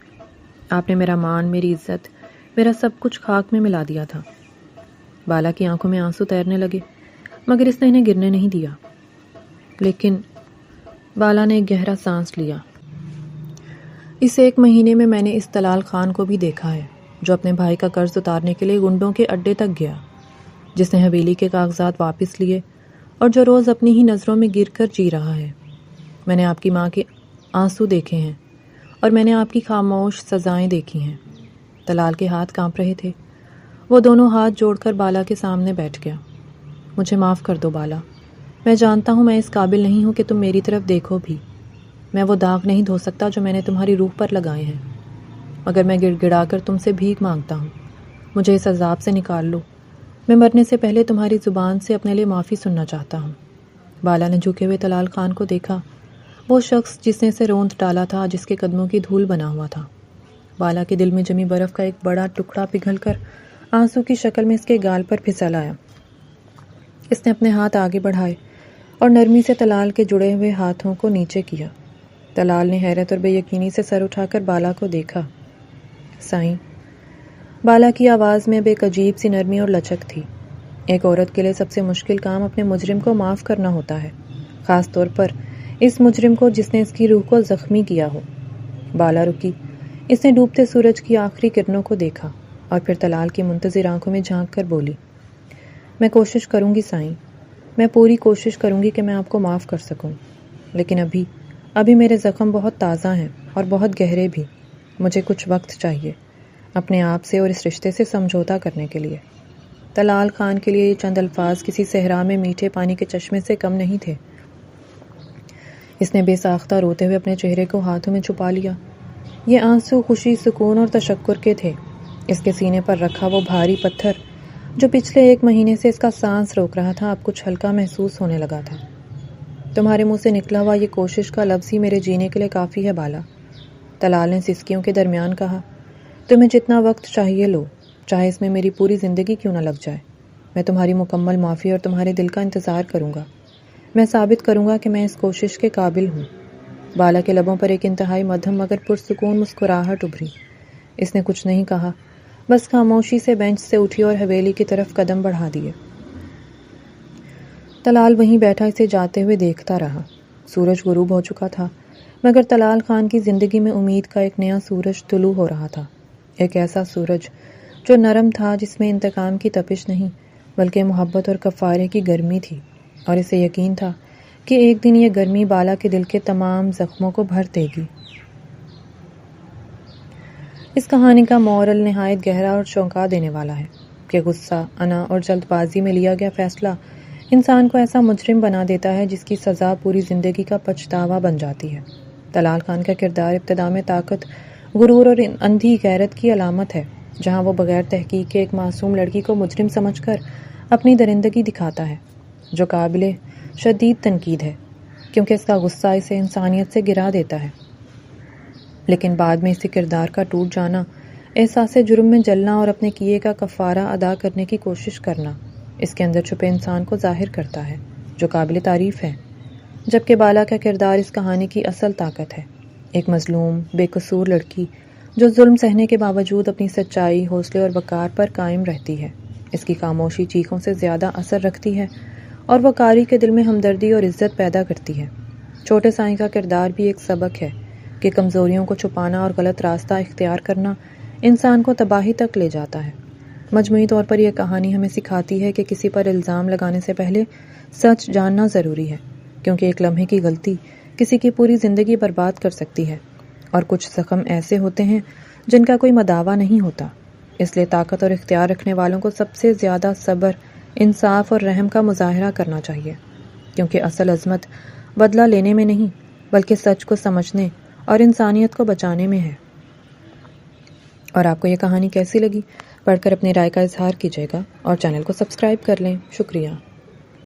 Speaker 1: آپ نے میرا مان، میری عزت، میرا سب کچھ خاک میں ملا دیا تھا۔ بالا کی آنکھوں میں آنسو تیرنے لگے مگر اس نے انہیں گرنے نہیں دیا۔ لیکن بالا نے ایک گہرا سانس لیا۔ اس 1 مہینے میں نے اس طلال خان کو بھی دیکھا ہے جو اپنے بھائی کا قرض اتارنے کے لیے گنڈوں کے اڈے تک گیا، جس نے حویلی کے کاغذات واپس لیے اور جو روز اپنی ہی نظروں میں گر کر جی رہا ہے۔ میں نے آپ کی ماں کے آنسو دیکھے ہیں اور میں نے آپ کی خاموش سزائیں دیکھی ہیں۔ طلال کے ہاتھ کانپ رہے تھے۔ وہ دونوں ہاتھ جوڑ کر بالا کے سامنے بیٹھ گیا۔ مجھے معاف کر دو بالا، میں جانتا ہوں میں اس قابل نہیں ہوں کہ تم میری طرف دیکھو بھی۔ میں وہ داغ نہیں دھو سکتا جو میں نے تمہاری روح پر لگائے ہیں، مگر میں گڑ گڑا کر تم سے بھیک مانگتا ہوں، مجھے اس عذاب سے نکال لو۔ میں مرنے سے پہلے تمہاری زبان سے اپنے لیے معافی سننا چاہتا ہوں۔ بالا نے جھکے ہوئے طلال خان کو دیکھا، وہ شخص جس نے اسے روند ڈالا تھا، جس کے قدموں کی دھول بنا ہوا تھا۔ بالا کے دل میں جمی برف کا ایک بڑا ٹکڑا پگھل کر آنسو کی شکل میں اس کے گال پر پھسل آیا۔ اس نے اپنے ہاتھ آگے بڑھائے اور نرمی سے طلال کے جڑے ہوئے ہاتھوں کو نیچے کیا۔ طلال نے حیرت اور بے یقینی سے سر اٹھا کر بالا کو دیکھا۔ سائیں، بالا کی آواز میں ایک عجیب سی نرمی اور لچک تھی۔ ایک عورت کے لیے سب سے مشکل کام اپنے مجرم کو معاف کرنا ہوتا ہے، خاص طور پر اس مجرم کو جس نے اس کی روح کو زخمی کیا ہو۔ بالا رکی، اس نے ڈوبتے سورج کی آخری کرنوں کو دیکھا اور پھر طلال کی منتظر آنکھوں میں جھانک کر بولی، میں کوشش کروں گی سائیں، میں پوری کوشش کروں گی کہ میں آپ کو معاف کر سکوں، لیکن ابھی میرے زخم بہت تازہ ہیں اور بہت گہرے بھی۔ مجھے کچھ وقت چاہیے اپنے آپ سے اور اس رشتے سے سمجھوتا کرنے کے لیے۔ طلال خان کے لیے یہ چند الفاظ کسی صحرا میں میٹھے پانی کے چشمے سے کم نہیں تھے۔ اس نے بے ساختہ روتے ہوئے اپنے چہرے کو ہاتھوں میں چھپا لیا۔ یہ آنسو خوشی، سکون اور تشکر کے تھے۔ اس کے سینے پر رکھا وہ بھاری پتھر جو پچھلے 1 مہینے سے اس کا سانس روک رہا تھا، اب کچھ ہلکا محسوس ہونے لگا تھا۔ تمہارے منہ سے نکلا ہوا یہ کوشش کا لفظ ہی میرے جینے کے لیے کافی ہے بالا، طلال نے سسکیوں کے درمیان کہا۔ تمہیں جتنا وقت چاہیے لو، چاہے اس میں میری پوری زندگی کیوں نہ لگ جائے۔ میں تمہاری مکمل معافی اور تمہارے دل کا انتظار کروں گا۔ میں ثابت کروں گا کہ میں اس کوشش کے قابل ہوں۔ بالا کے لبوں پر ایک انتہائی مدھم مگر پرسکون مسکراہٹ ابھری۔ اس نے کچھ نہیں کہا، بس خاموشی سے بینچ سے اٹھی اور حویلی کی طرف قدم بڑھا دیے۔ طلال وہیں بیٹھا اسے جاتے ہوئے دیکھتا رہا۔ سورج غروب ہو چکا تھا، مگر طلال خان کی زندگی میں امید کا ایک نیا سورج طلوع ہو رہا تھا۔ ایک ایسا سورج جو نرم تھا، جس میں انتقام کی تپش نہیں بلکہ محبت اور کفارے کی گرمی تھی، اور اسے یقین تھا کہ ایک دن یہ گرمی بالا کے دل کے تمام زخموں کو بھر دے گی۔ اس کہانی کا مورل نہایت گہرا اور چونکا دینے والا ہے کہ غصہ، انا اور جلد بازی میں لیا گیا فیصلہ انسان کو ایسا مجرم بنا دیتا ہے جس کی سزا پوری زندگی کا پچھتاوا بن جاتی ہے۔ طلال خان کا کردار ابتدا میں طاقت، غرور اور اندھی غیرت کی علامت ہے، جہاں وہ بغیر تحقیق کے ایک معصوم لڑکی کو مجرم سمجھ کر اپنی درندگی دکھاتا ہے، جو قابل شدید تنقید ہے، کیونکہ اس کا غصہ اسے انسانیت سے گرا دیتا ہے۔ لیکن بعد میں اسی کردار کا ٹوٹ جانا، احساس جرم میں جلنا اور اپنے کیے کا کفارہ ادا کرنے کی کوشش کرنا، اس کے اندر چھپے انسان کو ظاہر کرتا ہے، جو قابل تعریف ہے۔ جبکہ بالا کا کردار اس کہانی کی اصل طاقت ہے، ایک مظلوم، بے قصور لڑکی جو ظلم سہنے کے باوجود اپنی سچائی، حوصلے اور وقار پر قائم رہتی ہے۔ اس کی خاموشی چیخوں سے زیادہ اثر رکھتی ہے اور وہ قاری کے دل میں ہمدردی اور عزت پیدا کرتی ہے۔ چھوٹے سائیں کا کردار بھی ایک سبق ہے کہ کمزوریوں کو چھپانا اور غلط راستہ اختیار کرنا انسان کو تباہی تک لے جاتا ہے۔ مجموعی طور پر یہ کہانی ہمیں سکھاتی ہے کہ کسی پر الزام لگانے سے پہلے سچ جاننا ضروری ہے، کیونکہ ایک لمحے کی غلطی کسی کی پوری زندگی برباد کر سکتی ہے، اور کچھ زخم ایسے ہوتے ہیں جن کا کوئی مداوا نہیں ہوتا۔ اس لیے طاقت اور اختیار رکھنے والوں کو سب سے زیادہ صبر، انصاف اور رحم کا مظاہرہ کرنا چاہیے، کیونکہ اصل عظمت بدلہ لینے میں نہیں بلکہ سچ کو سمجھنے اور انسانیت کو بچانے میں ہے۔ اور آپ کو یہ کہانی کیسی لگی؟ پڑھ کر اپنی رائے کا اظہار کیجیے گا اور چینل کو سبسکرائب کر لیں۔ شکریہ۔